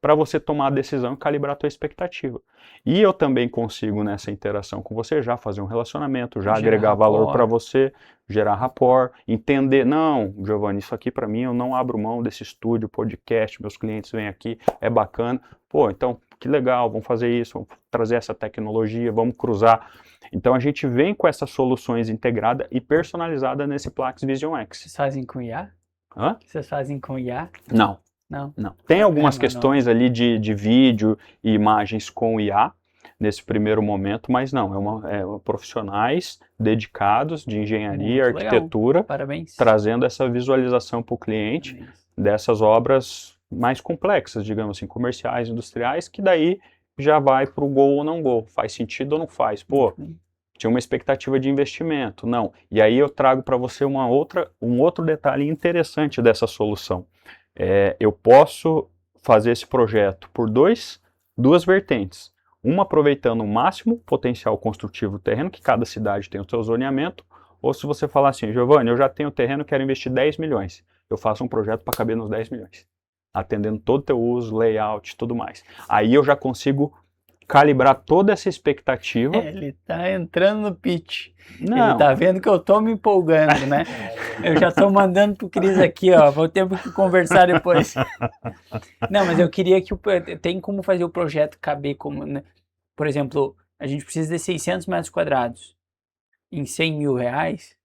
S1: para você tomar a decisão e calibrar a tua expectativa. E eu também consigo, nessa interação com você, já fazer um relacionamento, já agregar valor para você, gerar rapport, entender, não, Giovanni, isso aqui para mim, eu não abro mão desse estúdio, podcast, meus clientes vêm aqui, é bacana. Pô, então, que legal, vamos fazer isso, vamos trazer essa tecnologia, vamos cruzar. Então, a gente vem com essas soluções integradas e personalizadas nesse Plax Vision X.
S2: Vocês fazem com IA?
S1: Hã?
S2: Vocês fazem com IA?
S1: Não. Não. Tem algumas questões ali de vídeo e imagens com IA nesse primeiro momento, mas não, é profissionais dedicados de engenharia,
S2: muito
S1: arquitetura,
S2: legal. Parabéns.
S1: Trazendo essa visualização para o cliente.
S2: Parabéns. Dessas
S1: obras mais complexas, digamos assim, comerciais, industriais, que daí já vai para o gol ou não gol, faz sentido ou não faz, pô, tinha uma expectativa de investimento, não. E aí eu trago para você um outro detalhe interessante dessa solução. Eu posso fazer esse projeto por duas vertentes. Uma aproveitando o máximo potencial construtivo do terreno, que cada cidade tem o seu zoneamento, ou se você falar assim, Giovanni, eu já tenho terreno, quero investir 10 milhões. Eu faço um projeto para caber nos 10 milhões, atendendo todo o teu uso, layout e tudo mais. Aí eu já consigo calibrar toda essa expectativa.
S2: Ele tá entrando no pitch.
S1: Não.
S2: Ele tá vendo que eu tô me empolgando, né? Eu já tô mandando pro Cris aqui, ó. Vou ter que conversar depois. Não, mas eu queria que tem como fazer o projeto caber como, né? Por exemplo, a gente precisa de 600 metros quadrados em 100 mil reais.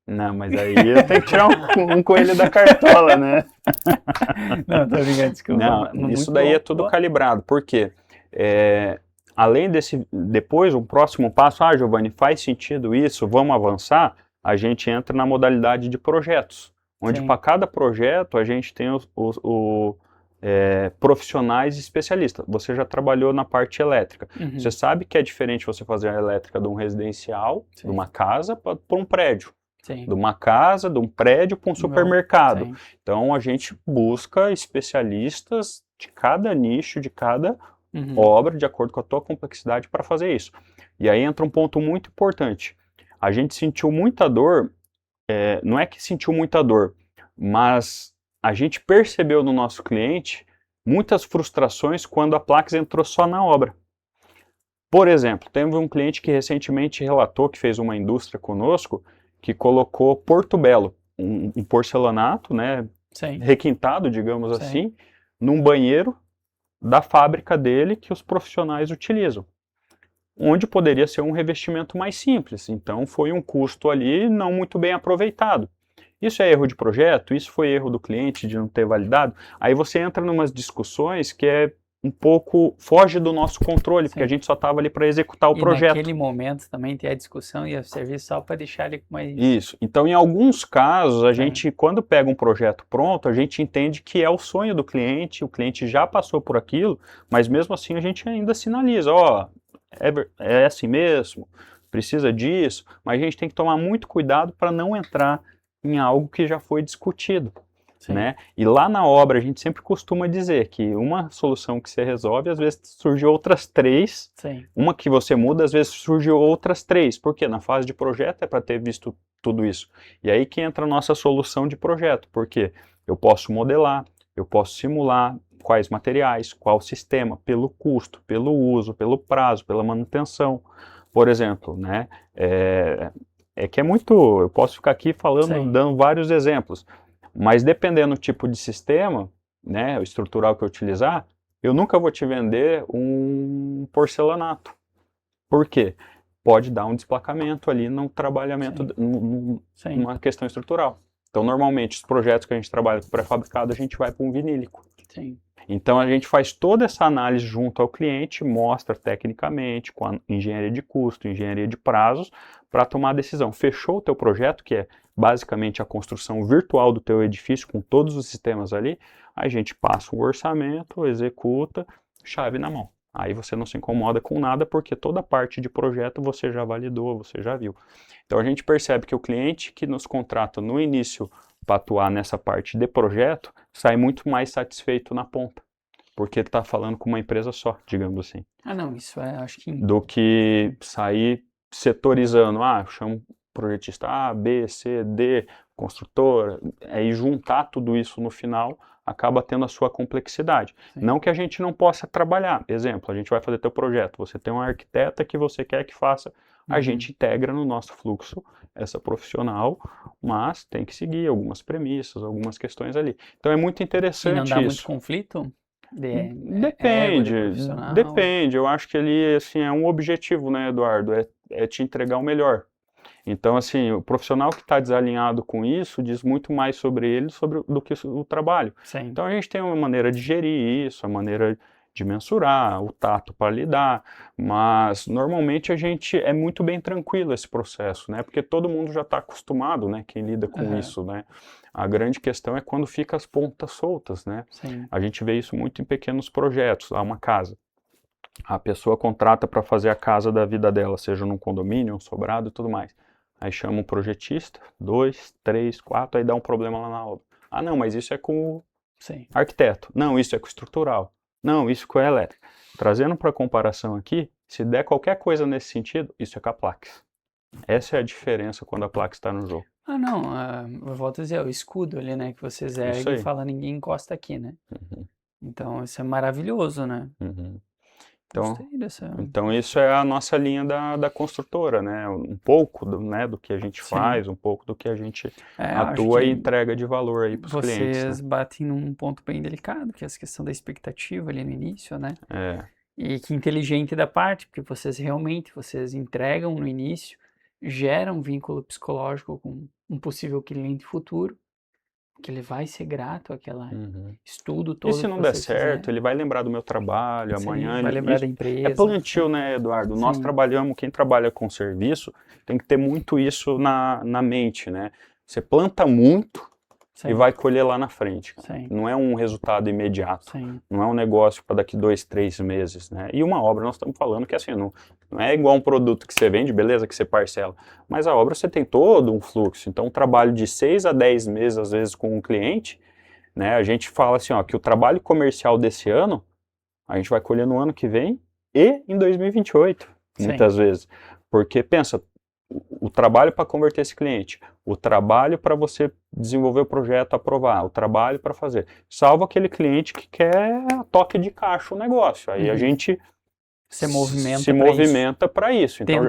S1: Não, mas aí eu tenho que tirar um coelho da cartola, né?
S2: Não, tô brincando, desculpa.
S1: Não, isso daí é tudo calibrado. Por quê? além desse, depois, um próximo passo, Giovanni, faz sentido isso, vamos avançar, a gente entra na modalidade de projetos, onde para cada projeto a gente tem profissionais especialistas. Você já trabalhou na parte elétrica. Você sabe que é diferente você fazer a elétrica de um residencial, de uma casa, para um prédio. De uma casa, de um prédio para um supermercado. Então a gente busca especialistas de cada nicho, de cada obra, de acordo com a tua complexidade, para fazer isso. E aí entra um ponto muito importante. A gente sentiu muita dor, não é que sentiu muita dor, mas a gente percebeu no nosso cliente muitas frustrações quando a Plax entrou só na obra. Por exemplo, teve um cliente que recentemente relatou que fez uma indústria conosco que colocou Porto Belo, um porcelanato, né, requintado, digamos assim, num banheiro da fábrica dele que os profissionais utilizam, onde poderia ser um revestimento mais simples. Então foi um custo ali não muito bem aproveitado. Isso é erro de projeto? Isso foi erro do cliente de não ter validado? Aí você entra em umas discussões que um pouco foge do nosso controle, porque a gente só estava ali para executar o projeto.
S2: E naquele momento também tem a discussão e o serviço só para deixar ele mais...
S1: Isso. Então, em alguns casos, a gente, quando pega um projeto pronto, a gente entende que é o sonho do cliente, o cliente já passou por aquilo, mas mesmo assim a gente ainda sinaliza, é assim mesmo, precisa disso, mas a gente tem que tomar muito cuidado para não entrar em algo que já foi discutido. Né? E lá na obra a gente sempre costuma dizer que uma solução que você resolve, às vezes surge outras 3, uma que você muda, às vezes surge outras 3, porque na fase de projeto é para ter visto tudo isso. E aí que entra a nossa solução de projeto, porque eu posso modelar, eu posso simular quais materiais, qual sistema, pelo custo, pelo uso, pelo prazo, pela manutenção. Por exemplo, né? Que é muito, eu posso ficar aqui falando, dando vários exemplos. Mas dependendo do tipo de sistema, né, o estrutural que eu utilizar, eu nunca vou te vender um porcelanato. Por quê? Pode dar um desplacamento ali no trabalhamento, numa questão estrutural. Então, normalmente, os projetos que a gente trabalha com pré-fabricado, a gente vai para um vinílico. Então, a gente faz toda essa análise junto ao cliente, mostra tecnicamente, com a engenharia de custo, engenharia de prazos, para tomar a decisão. Fechou o teu projeto, que é basicamente a construção virtual do teu edifício, com todos os sistemas ali, a gente passa o orçamento, executa, chave na mão. Aí você não se incomoda com nada, porque toda a parte de projeto você já validou, você já viu. Então, a gente percebe que o cliente que nos contrata no início para atuar nessa parte de projeto, sai muito mais satisfeito na ponta, porque ele está falando com uma empresa só, digamos assim.
S2: Não, isso acho que...
S1: Do que sair setorizando, chama projetista A, B, C, D, construtora, e juntar tudo isso no final, acaba tendo a sua complexidade. Não que a gente não possa trabalhar. Exemplo, a gente vai fazer teu projeto, você tem uma arquiteta que você quer que faça, a gente integra no nosso fluxo essa profissional, mas tem que seguir algumas premissas, algumas questões ali. Então é muito interessante isso.
S2: E não dá muito conflito?
S1: Depende. Eu acho que ele, assim, é um objetivo, né, Eduardo? É te entregar o melhor. Então, assim, o profissional que está desalinhado com isso diz muito mais sobre ele do que o trabalho. Então, a gente tem uma maneira de gerir isso, a maneira de mensurar, o tato para lidar, mas normalmente a gente é muito bem tranquilo esse processo, né? Porque todo mundo já está acostumado, né? Quem lida com isso, né? A grande questão é quando fica as pontas soltas, né? A gente vê isso muito em pequenos projetos, uma casa. A pessoa contrata para fazer a casa da vida dela, seja num condomínio, um sobrado e tudo mais. Aí chama um projetista, 2, 3, 4, aí dá um problema lá na obra. Não, mas isso é com o arquiteto. Não, isso é com o estrutural. Não, isso com a elétrica. Trazendo para comparação aqui, se der qualquer coisa nesse sentido, isso é com a Plax. Essa é a diferença quando a Plax está no jogo.
S2: Eu volto a dizer, o escudo ali, né, que vocês erguem e falam, ninguém encosta aqui, né? Então, isso é maravilhoso, né?
S1: Então isso é a nossa linha da construtora, né? Um pouco do que a gente faz, um pouco do que a gente atua e entrega de valor aí para os clientes.
S2: Vocês batem num ponto bem delicado, que é essa questão da expectativa ali no início, né? E que inteligente da parte, porque vocês entregam no início, geram um vínculo psicológico com um possível cliente futuro, que ele vai ser grato àquela estudo todo.
S1: E se não der certo, ele vai lembrar do meu trabalho, amanhã
S2: vai lembrar da
S1: É
S2: empresa.
S1: plantio, né, Eduardo? Nós trabalhamos, quem trabalha com serviço, tem que ter muito isso na mente, né? Você planta muito e vai colher lá na frente. Não é um resultado imediato. Não é um negócio para daqui 2, 3 meses, né? E uma obra, nós estamos falando que assim, não é igual um produto que você vende, beleza, que você parcela. Mas a obra você tem todo um fluxo. Então, um trabalho de 6 a 10 meses, às vezes, com um cliente, né? A gente fala assim, ó, que o trabalho comercial desse ano, a gente vai colher no ano que vem e em 2028, muitas vezes. Porque, pensa, o trabalho para converter esse cliente, o trabalho para você desenvolver o projeto, aprovar, o trabalho para fazer. Salvo aquele cliente que quer a toque de caixa o negócio. Aí a gente se movimenta para isso. Então,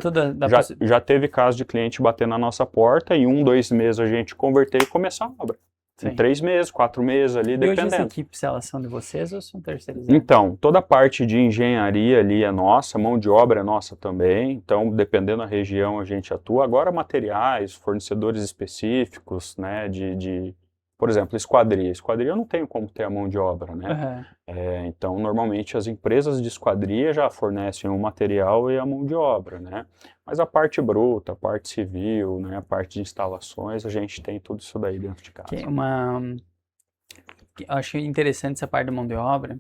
S1: já teve caso de cliente bater na nossa porta, em 1, 2 meses a gente converter e começar a obra. Em 3 meses, 4 meses ali, dependendo.
S2: E hoje as equipes, elas são de vocês ou são terceirizadas?
S1: Então, toda a parte de engenharia ali é nossa, mão de obra é nossa também, então dependendo da região a gente atua. Agora materiais, fornecedores específicos, né, por exemplo, esquadria. Esquadria eu não tenho como ter a mão de obra, né? Então, normalmente as empresas de esquadria já fornecem o material e a mão de obra, né? Mas a parte bruta, a parte civil, né, a parte de instalações, a gente tem tudo isso daí dentro de casa.
S2: Eu acho interessante essa parte da mão de obra,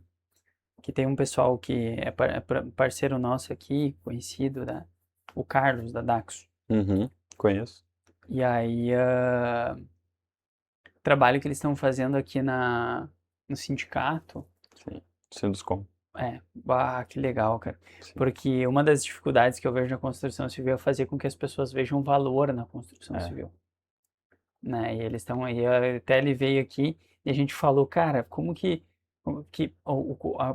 S2: que tem um pessoal que é parceiro nosso aqui, conhecido, o Carlos, da Daxo.
S1: Conheço.
S2: E aí, o trabalho que eles estão fazendo aqui no sindicato.
S1: Sim, Sinduscom.
S2: Que legal, cara. Sim. Porque uma das dificuldades que eu vejo na construção civil é fazer com que as pessoas vejam valor na construção civil. Né? E eles estão aí, até ele veio aqui e a gente falou, cara, como que o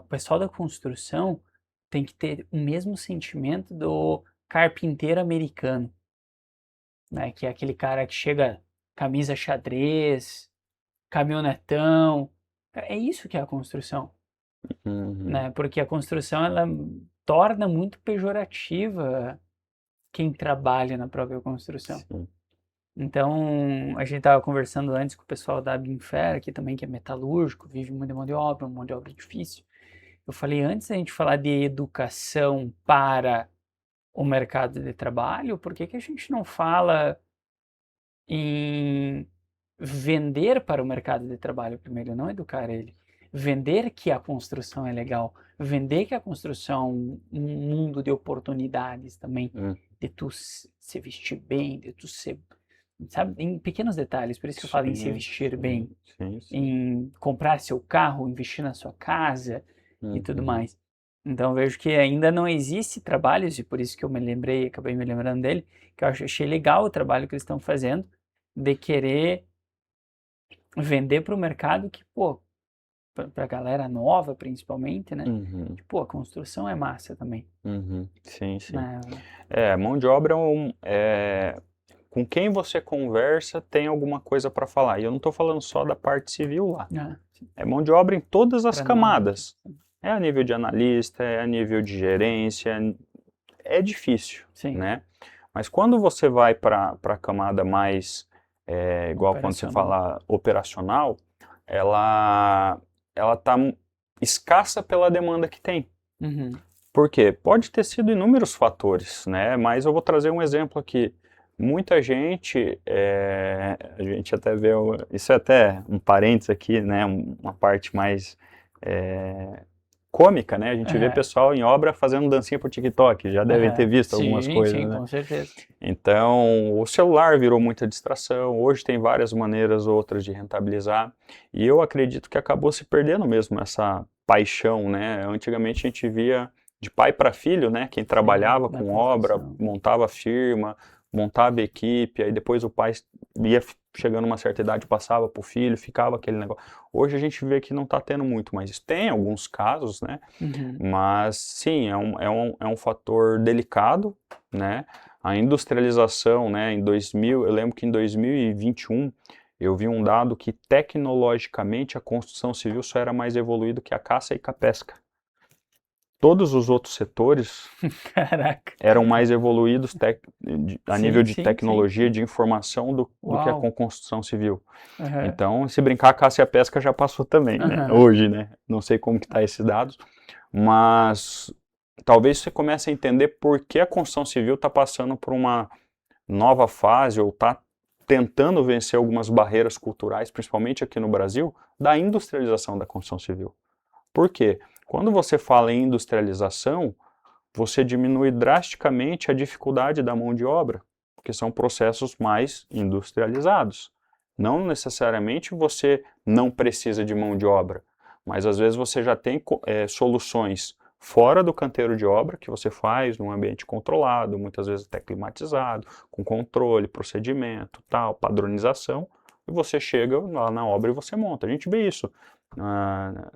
S2: pessoal da construção tem que ter o mesmo sentimento do carpinteiro americano, né? Que é aquele cara que chega camisa xadrez, caminhonetão. É isso que é a construção. Né? Porque a construção, ela torna muito pejorativa quem trabalha na própria construção.
S1: Sim.
S2: Então, a gente estava conversando antes com o pessoal da Binfer, aqui também, que é metalúrgico, vive muito de mão de obra difícil. Eu falei, antes da gente falar de educação para o mercado de trabalho, por que a gente não fala em vender para o mercado de trabalho primeiro, não educar ele? Vender que a construção é legal, vender que a construção é um mundo de oportunidades também, de tu se vestir bem, de tu ser, sabe, em pequenos detalhes, por isso que eu falo em se vestir bem, em comprar seu carro, investir na sua casa e tudo mais. Então eu vejo que ainda não existe trabalhos, e por isso que eu acabei me lembrando dele, que eu achei legal o trabalho que eles estão fazendo, de querer vender para o mercado que, pra galera nova, principalmente, né? A construção é massa também.
S1: Sim. Mão de obra com quem você conversa tem alguma coisa para falar. E eu não estou falando só da parte civil lá. É mão de obra em todas as camadas. É a nível de analista, é a nível de gerência. É difícil, né? Mas quando você vai para a camada mais, igual quando você fala operacional, ela está escassa pela demanda que tem. Por quê? Pode ter sido inúmeros fatores, né? Mas eu vou trazer um exemplo aqui. Muita gente, a gente até vê, isso é até um parênteses aqui, né? Uma parte mais cômica, né? A gente vê pessoal em obra fazendo dancinha por TikTok, já devem ter visto algumas coisas,
S2: né?
S1: Sim,
S2: com certeza.
S1: Então, o celular virou muita distração, hoje tem várias maneiras outras de rentabilizar, e eu acredito que acabou se perdendo mesmo essa paixão, né? Antigamente a gente via de pai para filho, né? Quem trabalhava com obra, montava firma, montava equipe, aí depois o pai ia chegando uma certa idade, passava para o filho, ficava aquele negócio. Hoje a gente vê que não está tendo muito mais isso. Tem alguns casos, né? Mas sim, é um fator delicado, né? A industrialização, né? Eu lembro que em 2021 eu vi um dado que tecnologicamente a construção civil só era mais evoluída que a caça e a pesca. todos os outros setores
S2: Caraca.
S1: eram mais evoluídos a nível de tecnologia,
S2: sim.
S1: de informação do que a construção civil.
S2: Uhum.
S1: Então, se brincar, a caça e a pesca já passou também, né? Hoje, né? Não sei como que tá esses dados, mas talvez você comece a entender por que a construção civil está passando por uma nova fase ou está tentando vencer algumas barreiras culturais, principalmente aqui no Brasil, da industrialização da construção civil. Por quê? Quando você fala em industrialização, você diminui drasticamente a dificuldade da mão de obra, porque são processos mais industrializados. Não necessariamente você não precisa de mão de obra, mas às vezes você já tem soluções fora do canteiro de obra que você faz num ambiente controlado, muitas vezes até climatizado, com controle, procedimento, tal, padronização, e você chega lá na obra e você monta. A gente vê isso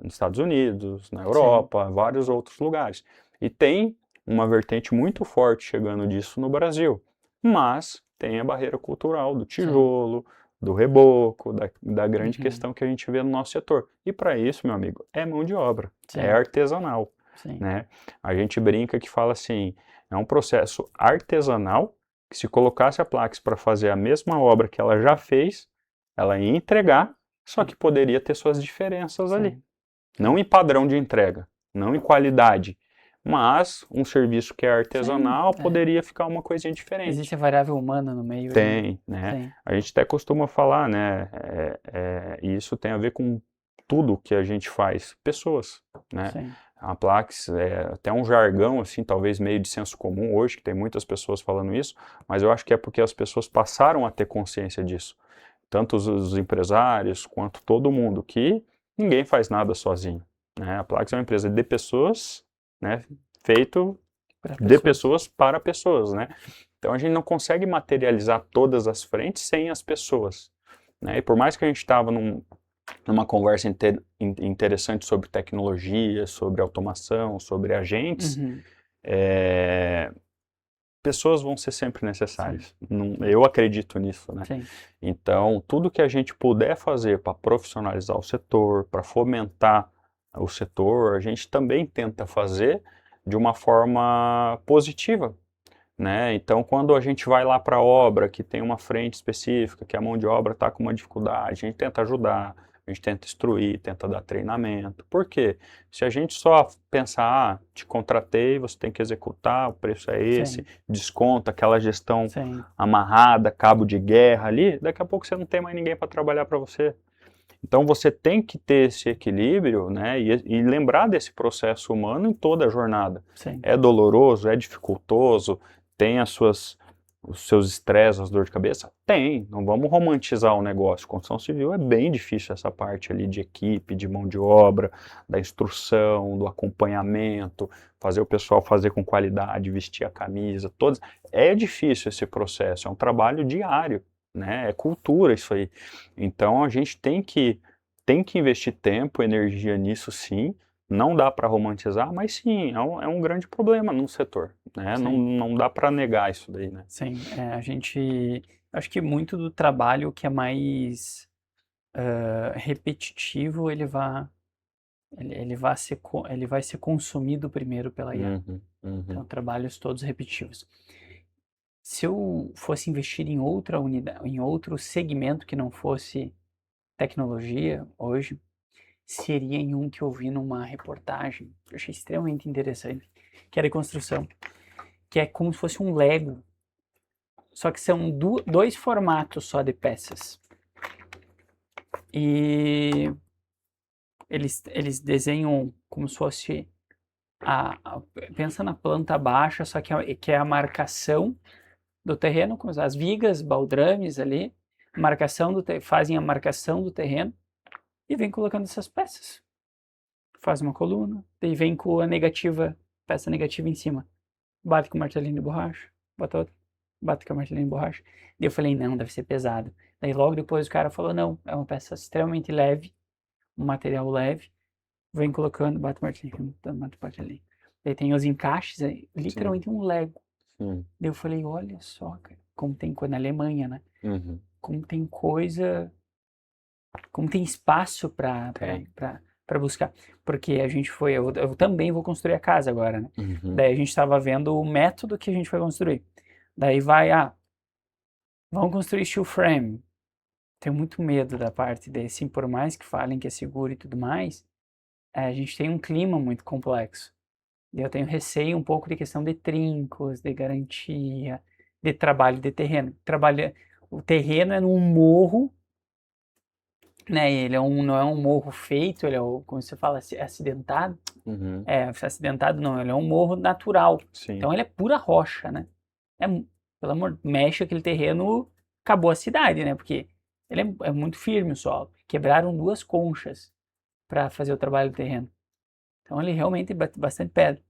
S1: nos Estados Unidos, na Europa, vários outros lugares. E tem uma vertente muito forte chegando disso no Brasil, mas tem a barreira cultural do tijolo, do reboco, da grande questão que a gente vê no nosso setor. E para isso, meu amigo, é mão de obra, é artesanal. Né? A gente brinca que fala assim, é um processo artesanal que se colocasse a Plax para fazer a mesma obra que ela já fez, ela ia entregar, só que poderia ter suas diferenças ali. Não em padrão de entrega, não em qualidade, mas um serviço que é artesanal poderia ficar uma coisinha diferente.
S2: Existe a variável humana no meio.
S1: Tem, né? A gente até costuma falar, né? E isso tem a ver com tudo que a gente faz. Pessoas, né? A Plax é até um jargão, assim, talvez meio de senso comum hoje, que tem muitas pessoas falando isso, mas eu acho que é porque as pessoas passaram a ter consciência disso. Tanto os empresários quanto todo mundo, que ninguém faz nada sozinho. Né? A Plax é uma empresa de pessoas, né? Feito de pessoas para pessoas, né? Então a gente não consegue materializar todas as frentes sem as pessoas. Né? E por mais que a gente estava numa conversa interessante sobre tecnologia, sobre automação, sobre agentes, pessoas vão ser sempre necessárias. Eu acredito nisso, né? Então, tudo que a gente puder fazer para profissionalizar o setor, para fomentar o setor, a gente também tenta fazer de uma forma positiva, né? Então, quando a gente vai lá para a obra, que tem uma frente específica, que a mão de obra está com uma dificuldade, a gente tenta ajudar, a gente tenta instruir, tenta dar treinamento. Por quê? Se a gente só pensar, te contratei, você tem que executar, o preço é esse, desconta, aquela gestão amarrada, cabo de guerra ali, daqui a pouco você não tem mais ninguém para trabalhar para você. Então você tem que ter esse equilíbrio, né, e lembrar desse processo humano em toda a jornada. É doloroso, é dificultoso, tem os seus estresses, as dores de cabeça? Tem, não vamos romantizar o negócio. Construção civil é bem difícil essa parte ali de equipe, de mão de obra, da instrução, do acompanhamento, fazer o pessoal fazer com qualidade, vestir a camisa, todas. É difícil esse processo, é um trabalho diário, né? É cultura isso aí. Então a gente tem que investir tempo, energia nisso sim. Não dá para romantizar, mas sim, é um grande problema no setor, né? Não dá para negar isso daí, né?
S2: Sim, a gente, acho que muito do trabalho que é mais repetitivo, ele vai ser consumido primeiro pela IA. Então, trabalhos todos repetitivos. Se eu fosse investir em outra unidade, em outro segmento que não fosse tecnologia hoje, seria em um que eu vi numa reportagem, que eu achei extremamente interessante, que era de construção, que é como se fosse um Lego, só que são dois formatos só de peças. E eles desenham como se fosse pensa na planta baixa, só que é a marcação do terreno, com as vigas, baldrames ali, fazem a marcação do terreno e vem colocando essas peças. Faz uma coluna, daí vem com a peça negativa em cima. Bate com o martelinho de borracha, bota outra, bate com o martelinho de borracha. Daí eu falei, não, deve ser pesado. Daí logo depois o cara falou, não, é uma peça extremamente leve, um material leve, vem colocando, bate o martelinho, bate o martelinho. Daí tem os encaixes, literalmente um Lego. Daí eu falei, olha só, cara, como tem coisa na Alemanha, né? Como tem coisa, como tem espaço para para buscar. Porque a gente foi, eu também vou construir a casa agora, né?
S1: Uhum.
S2: Daí a gente estava vendo o método que a gente vai construir. Daí vamos construir steel frame. Tenho muito medo da parte desse, por mais que falem que é seguro e tudo mais, a gente tem um clima muito complexo. E eu tenho receio um pouco de questão de trincos, de garantia, de trabalho de terreno. O terreno é num morro, né? Ele não é um morro feito, ele é, como você fala, acidentado.
S1: Uhum.
S2: Acidentado não, ele é um morro natural.
S1: Sim.
S2: Então ele é pura rocha, né? Pelo amor, mexe aquele terreno, acabou a cidade, né? Porque ele é muito firme o solo. Quebraram 2 conchas para fazer o trabalho do terreno. Então ele realmente bate bastante pedra.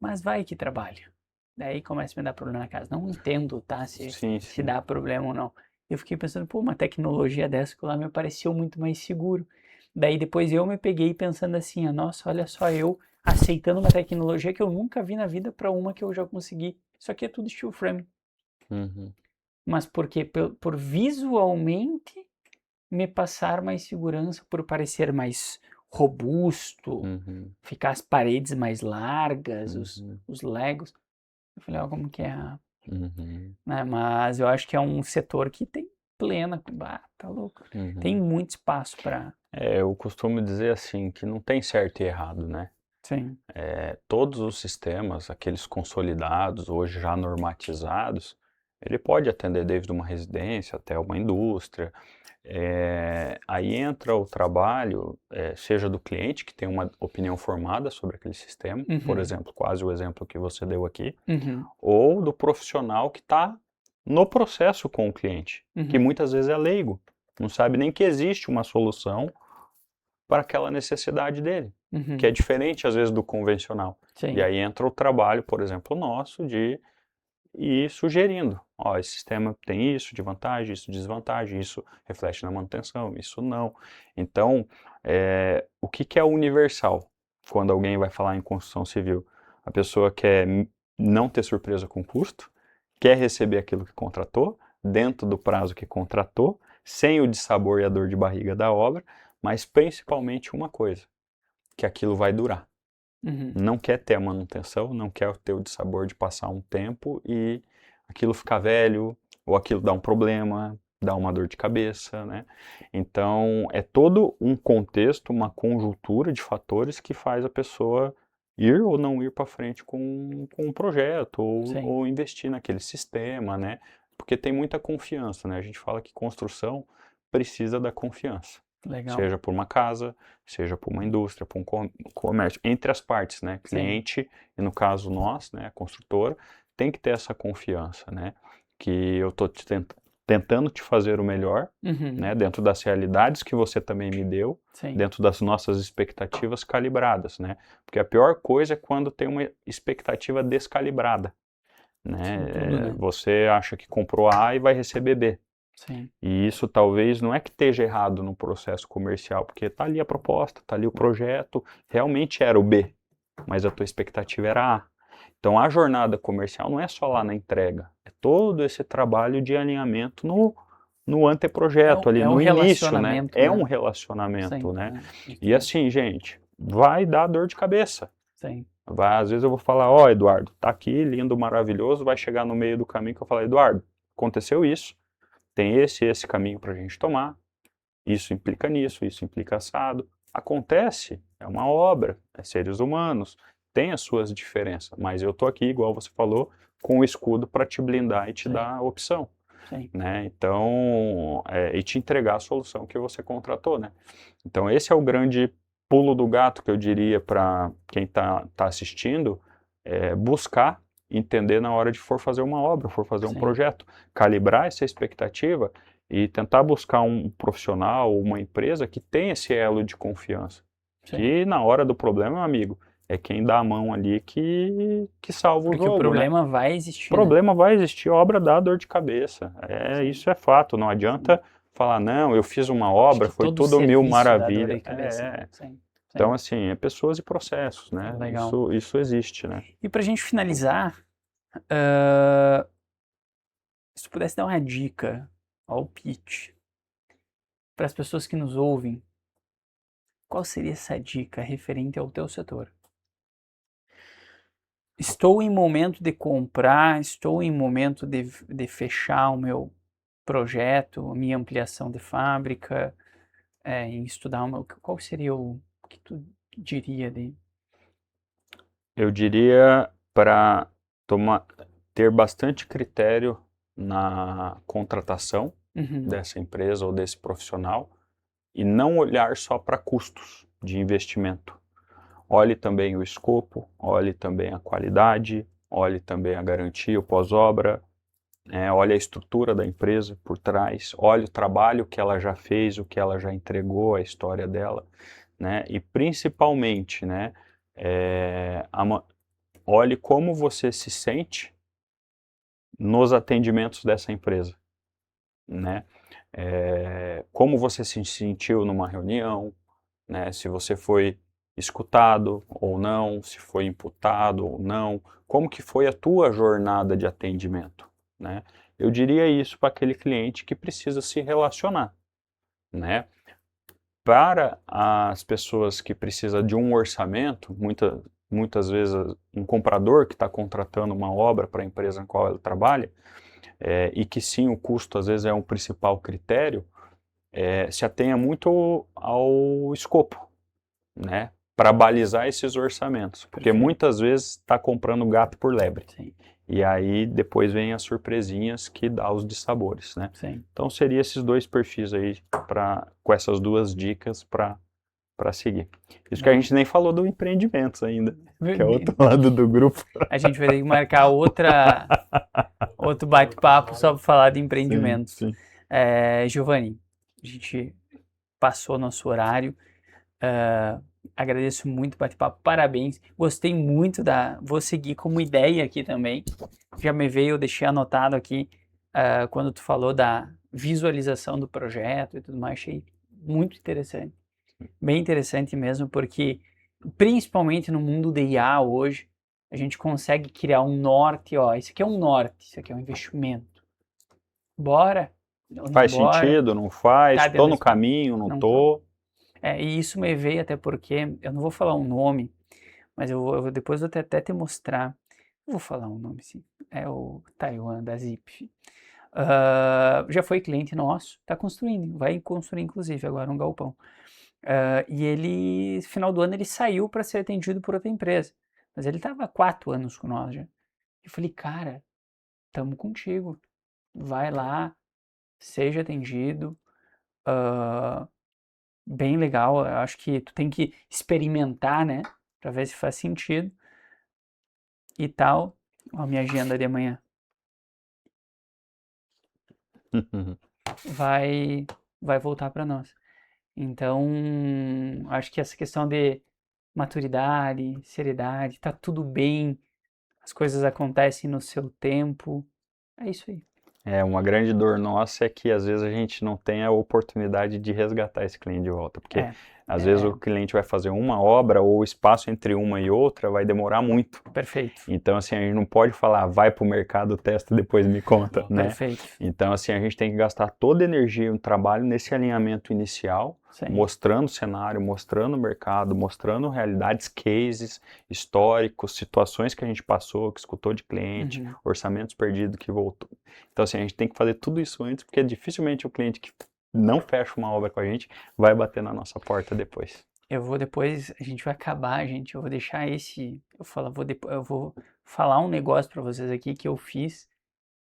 S2: Mas vai que trabalho. Daí começa a me dar problema na casa. Não entendo, tá? Se dá problema ou não. Eu fiquei pensando, pô, uma tecnologia dessa que lá me pareceu muito mais seguro. Daí depois eu me peguei pensando assim, nossa, olha só, eu aceitando uma tecnologia que eu nunca vi na vida para uma que eu já consegui. Isso aqui é tudo steel frame.
S1: Uhum.
S2: Mas porque por visualmente me passar mais segurança, por parecer mais robusto, ficar as paredes mais largas, os legos. Eu falei, ó, como que é? Né? Mas eu acho que é um setor que tem plena, tá louco. Tem muito espaço para...
S1: Eu costumo dizer assim, que não tem certo e errado, né?
S2: Sim.
S1: Todos os sistemas, aqueles consolidados, hoje já normatizados, ele pode atender desde uma residência até uma indústria. Aí entra o trabalho, seja do cliente, que tem uma opinião formada sobre aquele sistema, por exemplo, quase o exemplo que você deu aqui, ou do profissional que está no processo com o cliente, que muitas vezes é leigo, não sabe nem que existe uma solução para aquela necessidade dele, que é diferente às vezes do convencional.
S2: Sim.
S1: E aí entra o trabalho, por exemplo, nosso, de ir sugerindo, ó, esse sistema tem isso de vantagem, isso de desvantagem, isso reflete na manutenção, isso não. Então, o que é universal quando alguém vai falar em construção civil? A pessoa quer não ter surpresa com custo, quer receber aquilo que contratou, dentro do prazo que contratou, sem o dissabor e a dor de barriga da obra, mas principalmente uma coisa, que aquilo vai durar. Não quer ter a manutenção, não quer ter o dissabor de passar um tempo e aquilo ficar velho, ou aquilo dar um problema, dar uma dor de cabeça, né? Então, é todo um contexto, uma conjuntura de fatores que faz a pessoa ir ou não ir para frente com um projeto, ou investir naquele sistema, né? Porque tem muita confiança, né? A gente fala que construção precisa da confiança.
S2: Legal.
S1: Seja por uma casa, seja por uma indústria, por um comércio, entre as partes, né? Cliente, e no caso nós, né, a construtora, tem que ter essa confiança, né? Que eu estou tentando te fazer o melhor, né? Dentro das realidades que você também me deu, dentro das nossas expectativas calibradas, né? Porque a pior coisa é quando tem uma expectativa descalibrada, né?
S2: Tudo, né?
S1: Você acha que comprou A e vai receber B.
S2: Sim.
S1: E isso talvez não é que esteja errado no processo comercial, porque está ali a proposta, está ali o projeto, realmente era o B, mas a tua expectativa era A. Então a jornada comercial não é só lá na entrega, é todo esse trabalho de alinhamento no anteprojeto, ali no início, né? É um relacionamento, né? E assim, gente, vai dar dor de cabeça.
S2: Sim.
S1: Às vezes eu vou falar, ó, Eduardo, tá aqui, lindo, maravilhoso, vai chegar no meio do caminho que eu falo, Eduardo, aconteceu isso, tem esse caminho para a gente tomar, isso implica nisso, isso implica assado. Acontece, é uma obra, é seres humanos, tem as suas diferenças, mas eu tô aqui, igual você falou, com o escudo para te blindar e te dar a opção. Né? Então, e te entregar a solução que você contratou, né? Então, esse é o grande pulo do gato que eu diria para quem tá assistindo, buscar entender na hora de for fazer uma obra, for fazer um projeto, calibrar essa expectativa e tentar buscar um profissional ou uma empresa que tenha esse elo de confiança. Que na hora do problema, meu amigo, é quem dá a mão ali que salva o jogo. Porque o
S2: problema vai existir.
S1: O problema vai existir, obra dá dor de cabeça. Isso é fato, não adianta falar, não, eu fiz uma obra, foi tudo mil maravilha. Então, assim, é pessoas e processos, né? Isso existe, né?
S2: E pra gente finalizar, se tu pudesse dar uma dica ao pitch para as pessoas que nos ouvem, qual seria essa dica referente ao teu setor? Estou em momento de comprar, estou em momento de fechar o meu projeto, a minha ampliação de fábrica, em estudar qual seria o que tu diria de...
S1: Eu diria para ter bastante critério na contratação dessa empresa ou desse profissional e não olhar só para custos de investimento. Olhe também o escopo, olhe também a qualidade, olhe também a garantia, o pós-obra, olhe a estrutura da empresa por trás, olhe o trabalho que ela já fez, o que ela já entregou, a história dela, né? E principalmente, né, olhe como você se sente nos atendimentos dessa empresa, né? Como você se sentiu numa reunião, né? Se você foi escutado ou não, se foi imputado ou não, como que foi a tua jornada de atendimento, né? Eu diria isso para aquele cliente que precisa se relacionar, né? Para as pessoas que precisam de um orçamento, muitas vezes um comprador que está contratando uma obra para a empresa na qual ele trabalha, e que sim, o custo às vezes é um principal critério, se atenha muito ao escopo, né? Para balizar esses orçamentos, porque muitas vezes está comprando gato por lebre.
S2: Sim.
S1: E aí depois vem as surpresinhas que dá os dissabores, né?
S2: Sim.
S1: Então seria esses dois perfis aí, com essas duas dicas para seguir. Isso que a gente nem falou do empreendimentos ainda, que é outro lado do grupo.
S2: A gente vai ter que marcar outro bate-papo só para falar de empreendimentos.
S1: Sim.
S2: Giovanni, a gente passou nosso horário. Agradeço muito o bate-papo, parabéns. Gostei muito vou seguir como ideia aqui também. Já me veio, eu deixei anotado aqui quando tu falou da visualização do projeto e tudo mais, achei muito interessante. Bem interessante mesmo, porque principalmente no mundo de IA hoje, a gente consegue criar um norte, isso aqui é um norte, isso aqui é um investimento. Bora?
S1: Faz sentido, não faz? Estou no caminho, não tô.
S2: E isso me veio até porque, eu não vou falar um nome, mas depois vou até te mostrar. Eu vou falar um nome, sim. É o Taiwan da Zip. Já foi cliente nosso, está construindo, vai construir inclusive agora um galpão. E ele, no final do ano, ele saiu para ser atendido por outra empresa. Mas ele estava há 4 anos com nós já. Eu falei, cara, tamo contigo. Vai lá, seja atendido. Bem legal, eu acho que tu tem que experimentar, né? Pra ver se faz sentido. E tal. Ó, minha agenda de amanhã. Vai voltar para nós. Então, acho que essa questão de maturidade, seriedade, tá tudo bem, as coisas acontecem no seu tempo, é isso aí.
S1: Uma grande dor nossa é que às vezes a gente não tem a oportunidade de resgatar esse cliente de volta, porque às vezes o cliente vai fazer uma obra ou o espaço entre uma e outra vai demorar muito.
S2: Perfeito.
S1: Então assim, a gente não pode falar, vai pro mercado, testa, depois me conta, né?
S2: Perfeito.
S1: Então assim, a gente tem que gastar toda a energia no trabalho nesse alinhamento inicial,
S2: Sim.
S1: mostrando o cenário, mostrando o mercado, mostrando realidades, cases históricos, situações que a gente passou, que escutou de cliente, orçamentos perdidos que voltou. Então assim, a gente tem que fazer tudo isso antes, porque dificilmente o cliente que não fecha uma obra com a gente vai bater na nossa porta depois.
S2: A gente vai acabar, eu vou deixar eu vou falar um negócio para vocês aqui que eu fiz,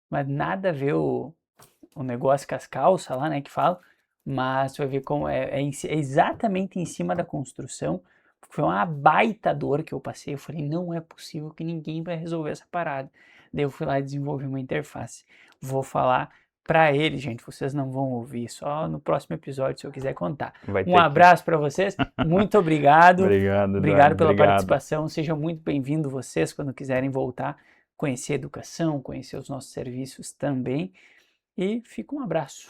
S2: mas nada a ver o negócio com as calças lá, né, que fala, mas você vai ver como é exatamente em cima da construção, porque foi uma baita dor que eu passei, eu falei, não é possível que ninguém vai resolver essa parada. Daí eu fui lá e desenvolvi uma interface. Vou falar para ele, gente, vocês não vão ouvir, só no próximo episódio, se eu quiser contar. Um abraço para vocês, muito obrigado. Obrigado pela participação, sejam muito bem-vindos vocês quando quiserem voltar, conhecer a educação, conhecer os nossos serviços também, e fica um abraço.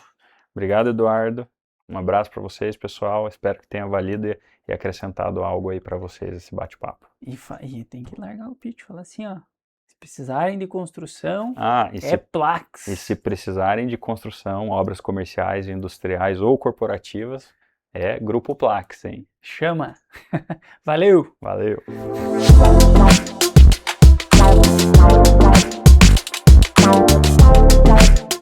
S1: Obrigado, Eduardo. Um abraço para vocês, pessoal. Espero que tenha valido e acrescentado algo aí para vocês esse bate-papo.
S2: E tem que largar o pitch, falar assim, ó. Se precisarem de construção, Plax.
S1: E se precisarem de construção, obras comerciais, industriais ou corporativas, É Grupo Plax, hein?
S2: Chama! Valeu!
S1: Valeu!